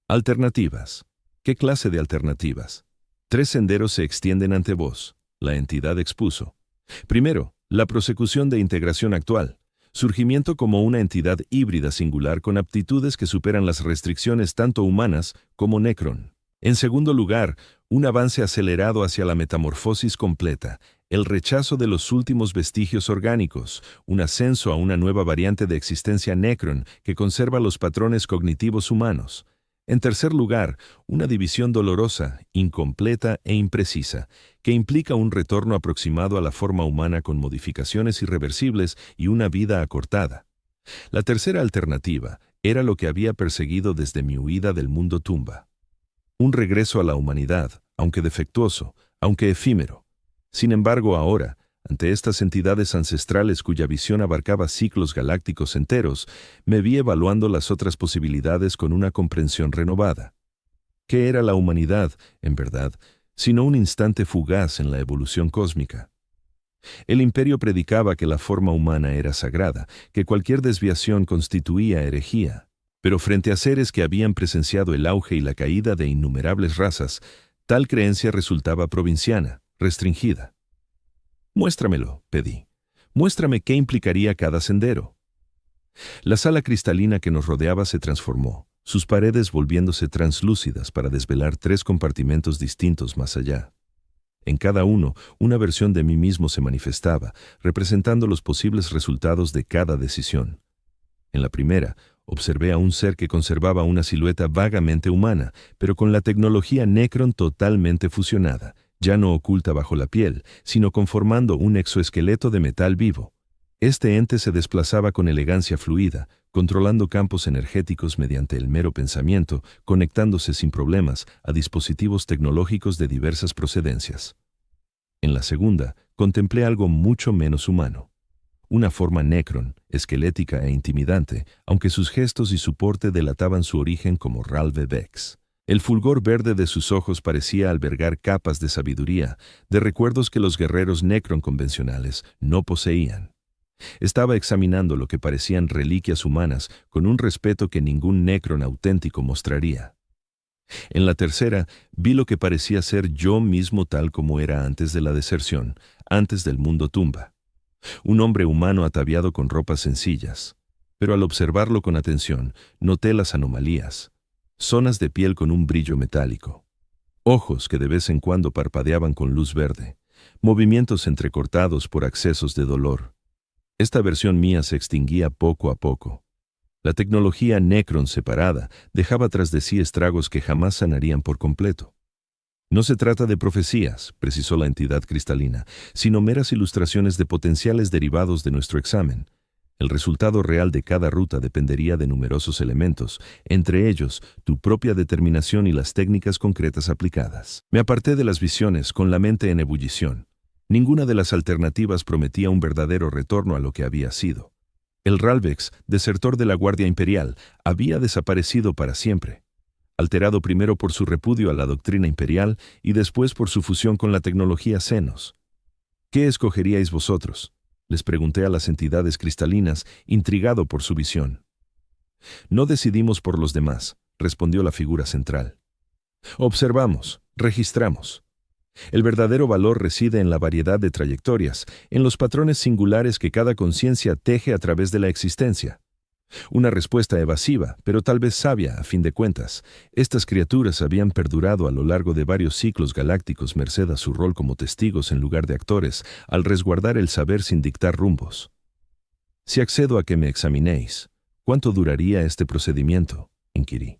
Alternativas. ¿Qué clase de alternativas? 3 senderos se extienden ante vos, la entidad expuso. Primero, la prosecución de integración actual. Surgimiento como una entidad híbrida singular con aptitudes que superan las restricciones tanto humanas como Necron. En segundo lugar, un avance acelerado hacia la metamorfosis completa, el rechazo de los últimos vestigios orgánicos, un ascenso a una nueva variante de existencia Necron que conserva los patrones cognitivos humanos. En tercer lugar, una división dolorosa, incompleta e imprecisa, que implica un retorno aproximado a la forma humana con modificaciones irreversibles y una vida acortada. La tercera alternativa era lo que había perseguido desde mi huida del mundo tumba. Un regreso a la humanidad, aunque defectuoso, aunque efímero. Sin embargo, ahora, ante estas entidades ancestrales cuya visión abarcaba ciclos galácticos enteros, me vi evaluando las otras posibilidades con una comprensión renovada. ¿Qué era la humanidad, en verdad, sino un instante fugaz en la evolución cósmica? El imperio predicaba que la forma humana era sagrada, que cualquier desviación constituía herejía. Pero frente a seres que habían presenciado el auge y la caída de innumerables razas, tal creencia resultaba provinciana, restringida. «Muéstramelo», pedí. «Muéstrame qué implicaría cada sendero». La sala cristalina que nos rodeaba se transformó, sus paredes volviéndose translúcidas para desvelar 3 compartimentos distintos más allá. En cada uno, una versión de mí mismo se manifestaba, representando los posibles resultados de cada decisión. En la primera, observé a un ser que conservaba una silueta vagamente humana, pero con la tecnología Necron totalmente fusionada, ya no oculta bajo la piel, sino conformando un exoesqueleto de metal vivo. Este ente se desplazaba con elegancia fluida, controlando campos energéticos mediante el mero pensamiento, conectándose sin problemas a dispositivos tecnológicos de diversas procedencias. En la segunda, contemplé algo mucho menos humano. Una forma Necron, esquelética e intimidante, aunque sus gestos y su porte delataban su origen como Ralve Vex. El fulgor verde de sus ojos parecía albergar capas de sabiduría, de recuerdos que los guerreros Necron convencionales no poseían. Estaba examinando lo que parecían reliquias humanas con un respeto que ningún Necron auténtico mostraría. En la tercera, vi lo que parecía ser yo mismo tal como era antes de la deserción, antes del mundo tumba. Un hombre humano ataviado con ropas sencillas. Pero al observarlo con atención, noté las anomalías. Zonas de piel con un brillo metálico. Ojos que de vez en cuando parpadeaban con luz verde. Movimientos entrecortados por accesos de dolor. Esta versión mía se extinguía poco a poco. La tecnología Necron separada dejaba tras de sí estragos que jamás sanarían por completo. No se trata de profecías, precisó la entidad cristalina, sino meras ilustraciones de potenciales derivados de nuestro examen. El resultado real de cada ruta dependería de numerosos elementos, entre ellos tu propia determinación y las técnicas concretas aplicadas. Me aparté de las visiones con la mente en ebullición. Ninguna de las alternativas prometía un verdadero retorno a lo que había sido. El Ralvex, desertor de la Guardia Imperial, había desaparecido para siempre, alterado primero por su repudio a la doctrina imperial y después por su fusión con la tecnología Xenos. ¿Qué escogeríais vosotros?, les pregunté a las entidades cristalinas, intrigado por su visión. No decidimos por los demás, respondió la figura central. Observamos, registramos. El verdadero valor reside en la variedad de trayectorias, en los patrones singulares que cada conciencia teje a través de la existencia. Una respuesta evasiva, pero tal vez sabia, a fin de cuentas. Estas criaturas habían perdurado a lo largo de varios ciclos galácticos merced a su rol como testigos en lugar de actores, al resguardar el saber sin dictar rumbos. Si accedo a que me examinéis, ¿cuánto duraría este procedimiento?, inquirí.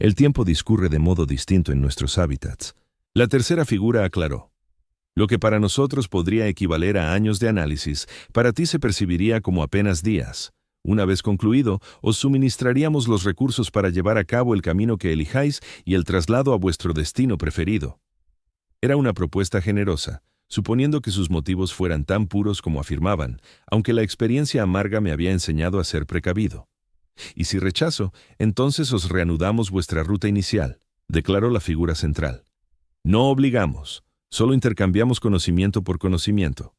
El tiempo discurre de modo distinto en nuestros hábitats. La tercera figura aclaró. Lo que para nosotros podría equivaler a años de análisis, para ti se percibiría como apenas días. Una vez concluido, os suministraríamos los recursos para llevar a cabo el camino que elijáis y el traslado a vuestro destino preferido. Era una propuesta generosa, suponiendo que sus motivos fueran tan puros como afirmaban, aunque la experiencia amarga me había enseñado a ser precavido. Y si rechazo, entonces os reanudamos vuestra ruta inicial, declaró la figura central. No obligamos, solo intercambiamos conocimiento por conocimiento.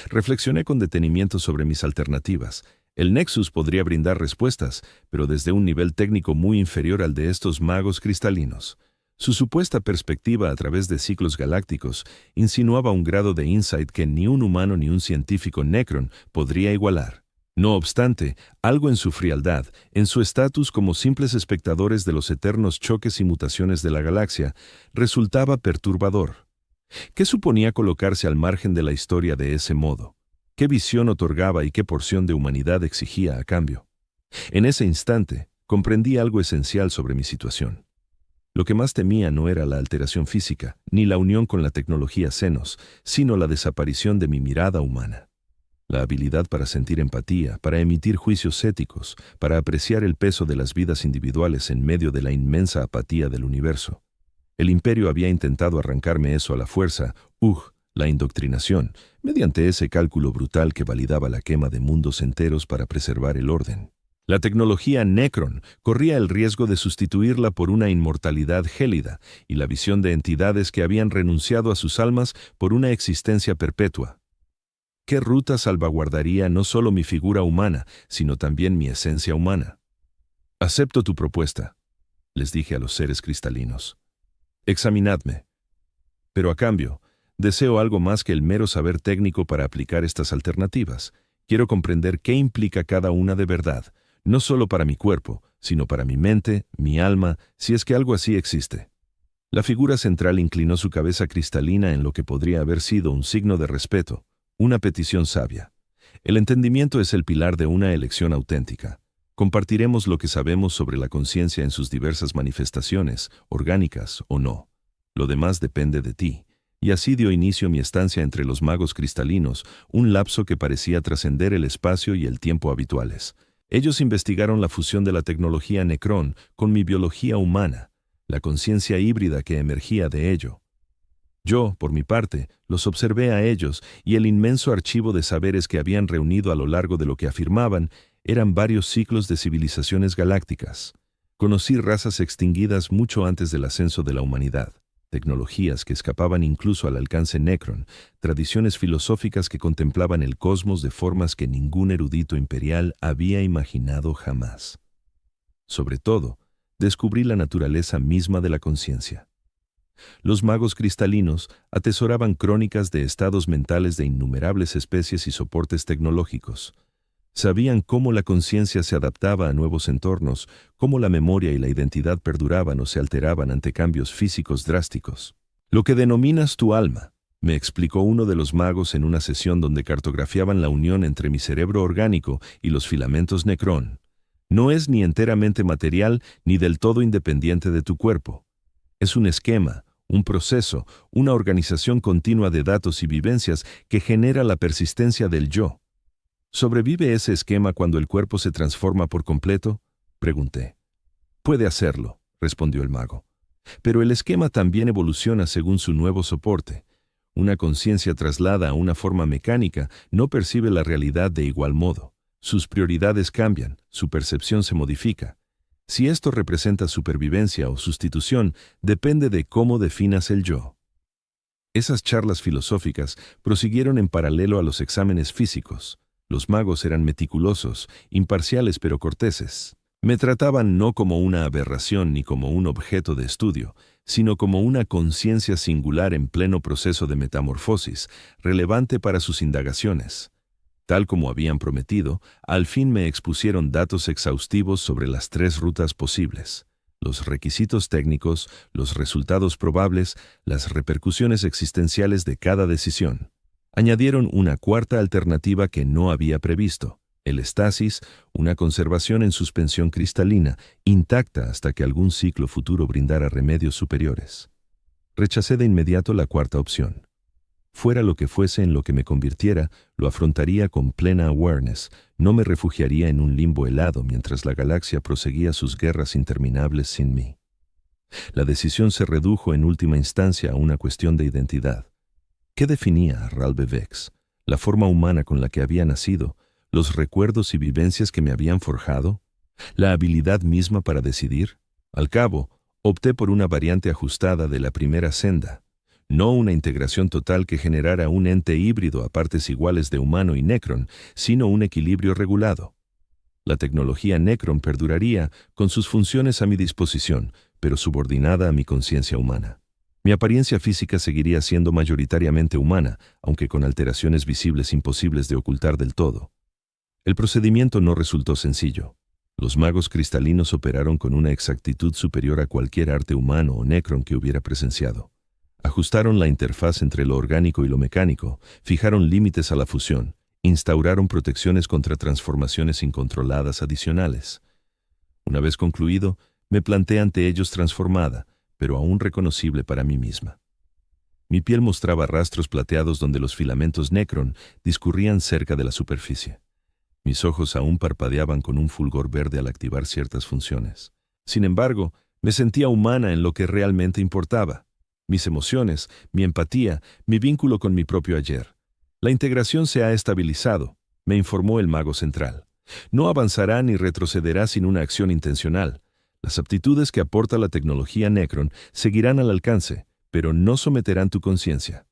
Reflexioné con detenimiento sobre mis alternativas. El Nexus podría brindar respuestas, pero desde un nivel técnico muy inferior al de estos magos cristalinos. Su supuesta perspectiva a través de ciclos galácticos insinuaba un grado de insight que ni un humano ni un científico Necron podría igualar. No obstante, algo en su frialdad, en su estatus como simples espectadores de los eternos choques y mutaciones de la galaxia, resultaba perturbador. ¿Qué suponía colocarse al margen de la historia de ese modo? ¿Qué visión otorgaba y qué porción de humanidad exigía a cambio? En ese instante, comprendí algo esencial sobre mi situación. Lo que más temía no era la alteración física, ni la unión con la tecnología Xenos, sino la desaparición de mi mirada humana. La habilidad para sentir empatía, para emitir juicios éticos, para apreciar el peso de las vidas individuales en medio de la inmensa apatía del universo. El Imperio había intentado arrancarme eso a la fuerza, la indoctrinación, mediante ese cálculo brutal que validaba la quema de mundos enteros para preservar el orden. La tecnología Necron corría el riesgo de sustituirla por una inmortalidad gélida y la visión de entidades que habían renunciado a sus almas por una existencia perpetua. ¿Qué ruta salvaguardaría no solo mi figura humana, sino también mi esencia humana? Acepto tu propuesta, les dije a los seres cristalinos. Examinadme. Pero a cambio, deseo algo más que el mero saber técnico para aplicar estas alternativas. Quiero comprender qué implica cada una de verdad, no solo para mi cuerpo, sino para mi mente, mi alma, si es que algo así existe. La figura central inclinó su cabeza cristalina en lo que podría haber sido un signo de respeto, una petición sabia. El entendimiento es el pilar de una elección auténtica. Compartiremos lo que sabemos sobre la conciencia en sus diversas manifestaciones, orgánicas o no. Lo demás depende de ti. Y así dio inicio mi estancia entre los magos cristalinos, un lapso que parecía trascender el espacio y el tiempo habituales. Ellos investigaron la fusión de la tecnología Necron con mi biología humana, la conciencia híbrida que emergía de ello. Yo, por mi parte, los observé a ellos y el inmenso archivo de saberes que habían reunido a lo largo de lo que afirmaban eran varios ciclos de civilizaciones galácticas. Conocí razas extinguidas mucho antes del ascenso de la humanidad. Tecnologías que escapaban incluso al alcance Necron, tradiciones filosóficas que contemplaban el cosmos de formas que ningún erudito imperial había imaginado jamás. Sobre todo, descubrí la naturaleza misma de la conciencia. Los magos cristalinos atesoraban crónicas de estados mentales de innumerables especies y soportes tecnológicos. Sabían cómo la conciencia se adaptaba a nuevos entornos, cómo la memoria y la identidad perduraban o se alteraban ante cambios físicos drásticos. Lo que denominas tu alma, me explicó uno de los magos en una sesión donde cartografiaban la unión entre mi cerebro orgánico y los filamentos Necron, no es ni enteramente material ni del todo independiente de tu cuerpo. Es un esquema, un proceso, una organización continua de datos y vivencias que genera la persistencia del yo. ¿Sobrevive ese esquema cuando el cuerpo se transforma por completo? Pregunté. Puede hacerlo, respondió el mago. Pero el esquema también evoluciona según su nuevo soporte. Una conciencia traslada a una forma mecánica no percibe la realidad de igual modo. Sus prioridades cambian, su percepción se modifica. Si esto representa supervivencia o sustitución, depende de cómo definas el yo. Esas charlas filosóficas prosiguieron en paralelo a los exámenes físicos. Los magos eran meticulosos, imparciales pero corteses. Me trataban no como una aberración ni como un objeto de estudio, sino como una conciencia singular en pleno proceso de metamorfosis, relevante para sus indagaciones. Tal como habían prometido, al fin me expusieron datos exhaustivos sobre las 3 rutas posibles: los requisitos técnicos, los resultados probables, las repercusiones existenciales de cada decisión. Añadieron una 4ª alternativa que no había previsto: el estasis, una conservación en suspensión cristalina, intacta hasta que algún ciclo futuro brindara remedios superiores. Rechacé de inmediato la 4ª opción. Fuera lo que fuese en lo que me convirtiera, lo afrontaría con plena awareness, no me refugiaría en un limbo helado mientras la galaxia proseguía sus guerras interminables sin mí. La decisión se redujo en última instancia a una cuestión de identidad. ¿Qué definía a Ralbe Vex? ¿La forma humana con la que había nacido? ¿Los recuerdos y vivencias que me habían forjado? ¿La habilidad misma para decidir? Al cabo, opté por una variante ajustada de la primera senda. No una integración total que generara un ente híbrido a partes iguales de humano y Necron, sino un equilibrio regulado. La tecnología Necron perduraría con sus funciones a mi disposición, pero subordinada a mi conciencia humana. Mi apariencia física seguiría siendo mayoritariamente humana, aunque con alteraciones visibles imposibles de ocultar del todo. El procedimiento no resultó sencillo. Los magos cristalinos operaron con una exactitud superior a cualquier arte humano o Necron que hubiera presenciado. Ajustaron la interfaz entre lo orgánico y lo mecánico, fijaron límites a la fusión, instauraron protecciones contra transformaciones incontroladas adicionales. Una vez concluido, me planté ante ellos transformada, pero aún reconocible para mí misma. Mi piel mostraba rastros plateados donde los filamentos Necron discurrían cerca de la superficie. Mis ojos aún parpadeaban con un fulgor verde al activar ciertas funciones. Sin embargo, me sentía humana en lo que realmente importaba: mis emociones, mi empatía, mi vínculo con mi propio ayer. La integración se ha estabilizado, me informó el mago central. No avanzará ni retrocederá sin una acción intencional. Las aptitudes que aporta la tecnología Necron seguirán al alcance, pero no someterán tu conciencia.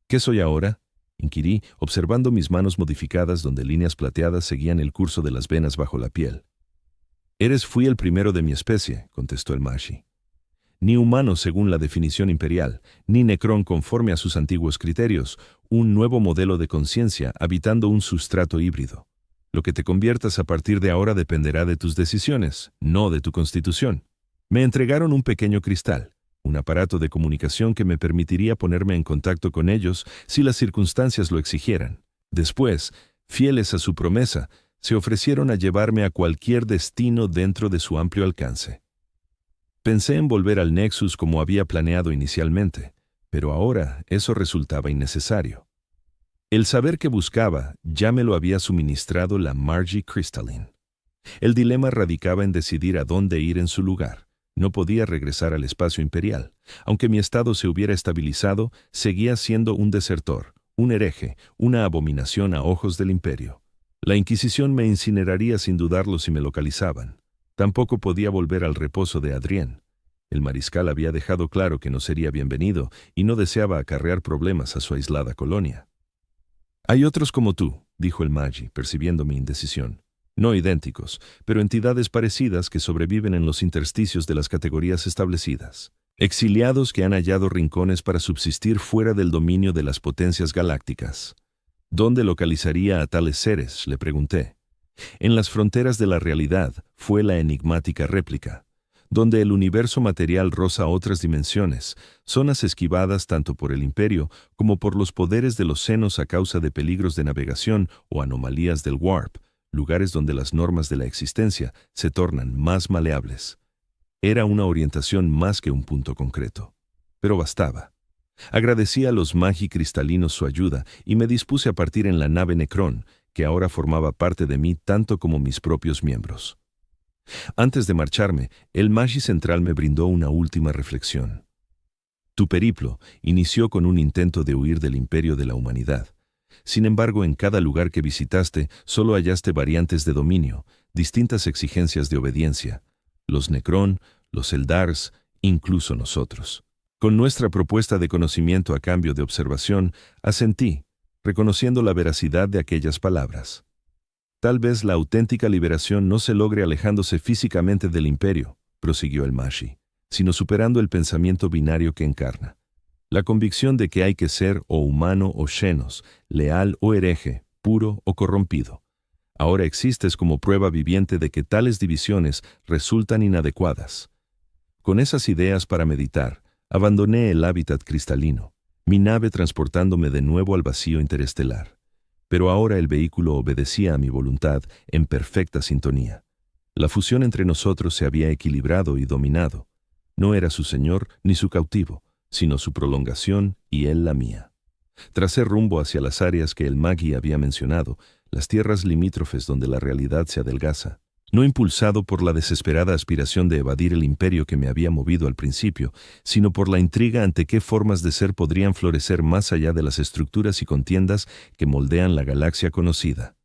¿Qué soy ahora?, inquirí, observando mis manos modificadas donde líneas plateadas seguían el curso de las venas bajo la piel. Fui el primero de mi especie, contestó el Mashi. Ni humano según la definición imperial, ni Necron conforme a sus antiguos criterios, un nuevo modelo de conciencia habitando un sustrato híbrido. Lo que te conviertas a partir de ahora dependerá de tus decisiones, no de tu constitución. Me entregaron un pequeño cristal, un aparato de comunicación que me permitiría ponerme en contacto con ellos si las circunstancias lo exigieran. Después, fieles a su promesa, se ofrecieron a llevarme a cualquier destino dentro de su amplio alcance. Pensé en volver al Nexus como había planeado inicialmente, pero ahora eso resultaba innecesario. El saber que buscaba ya me lo había suministrado la Margie Crystalline. El dilema radicaba en decidir a dónde ir en su lugar. No podía regresar al espacio imperial. Aunque mi estado se hubiera estabilizado, seguía siendo un desertor, un hereje, una abominación a ojos del imperio. La Inquisición me incineraría sin dudarlo si me localizaban. Tampoco podía volver al reposo de Adrien. El mariscal había dejado claro que no sería bienvenido y no deseaba acarrear problemas a su aislada colonia. «Hay otros como tú», dijo el Magi, percibiendo mi indecisión. «No idénticos, pero entidades parecidas que sobreviven en los intersticios de las categorías establecidas. Exiliados que han hallado rincones para subsistir fuera del dominio de las potencias galácticas». «¿Dónde localizaría a tales seres?», le pregunté. «En las fronteras de la realidad», fue la enigmática réplica. «Donde el universo material roza otras dimensiones, zonas esquivadas tanto por el imperio como por los poderes de los senos a causa de peligros de navegación o anomalías del warp, lugares donde las normas de la existencia se tornan más maleables». Era una orientación más que un punto concreto. Pero bastaba. Agradecí a los Magi cristalinos su ayuda y me dispuse a partir en la nave Necron, que ahora formaba parte de mí tanto como mis propios miembros. Antes de marcharme, el Magi Central me brindó una última reflexión. Tu periplo inició con un intento de huir del imperio de la humanidad. Sin embargo, en cada lugar que visitaste, solo hallaste variantes de dominio, distintas exigencias de obediencia. Los Necrón, los Eldars, incluso nosotros. Con nuestra propuesta de conocimiento a cambio de observación, asentí, reconociendo la veracidad de aquellas palabras. Tal vez la auténtica liberación no se logre alejándose físicamente del imperio, prosiguió el Magi, sino superando el pensamiento binario que encarna. La convicción de que hay que ser o humano o xenos, leal o hereje, puro o corrompido. Ahora existes como prueba viviente de que tales divisiones resultan inadecuadas. Con esas ideas para meditar, abandoné el hábitat cristalino, mi nave transportándome de nuevo al vacío interestelar. Pero ahora el vehículo obedecía a mi voluntad en perfecta sintonía. La fusión entre nosotros se había equilibrado y dominado. No era su señor ni su cautivo, sino su prolongación y él la mía. Tracé rumbo hacia las áreas que el Magi había mencionado, las tierras limítrofes donde la realidad se adelgaza. No impulsado por la desesperada aspiración de evadir el imperio que me había movido al principio, sino por la intriga ante qué formas de ser podrían florecer más allá de las estructuras y contiendas que moldean la galaxia conocida.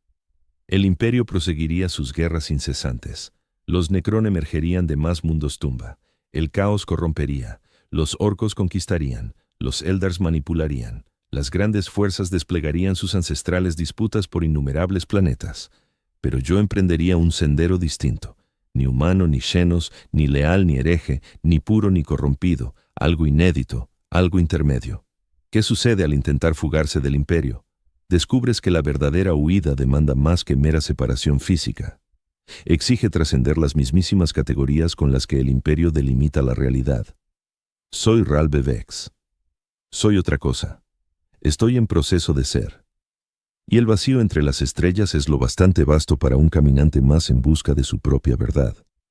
El imperio proseguiría sus guerras incesantes. Los Necrón emergerían de más mundos tumba. El caos corrompería. Los orcos conquistarían, los Eldars manipularían, las grandes fuerzas desplegarían sus ancestrales disputas por innumerables planetas. Pero yo emprendería un sendero distinto, ni humano ni xenos, ni leal ni hereje, ni puro ni corrompido, algo inédito, algo intermedio. ¿Qué sucede al intentar fugarse del imperio? Descubres que la verdadera huida demanda más que mera separación física. Exige trascender las mismísimas categorías con las que el imperio delimita la realidad. Soy Ralbe Vex. Soy otra cosa. Estoy en proceso de ser. Y el vacío entre las estrellas es lo bastante vasto para un caminante más en busca de su propia verdad.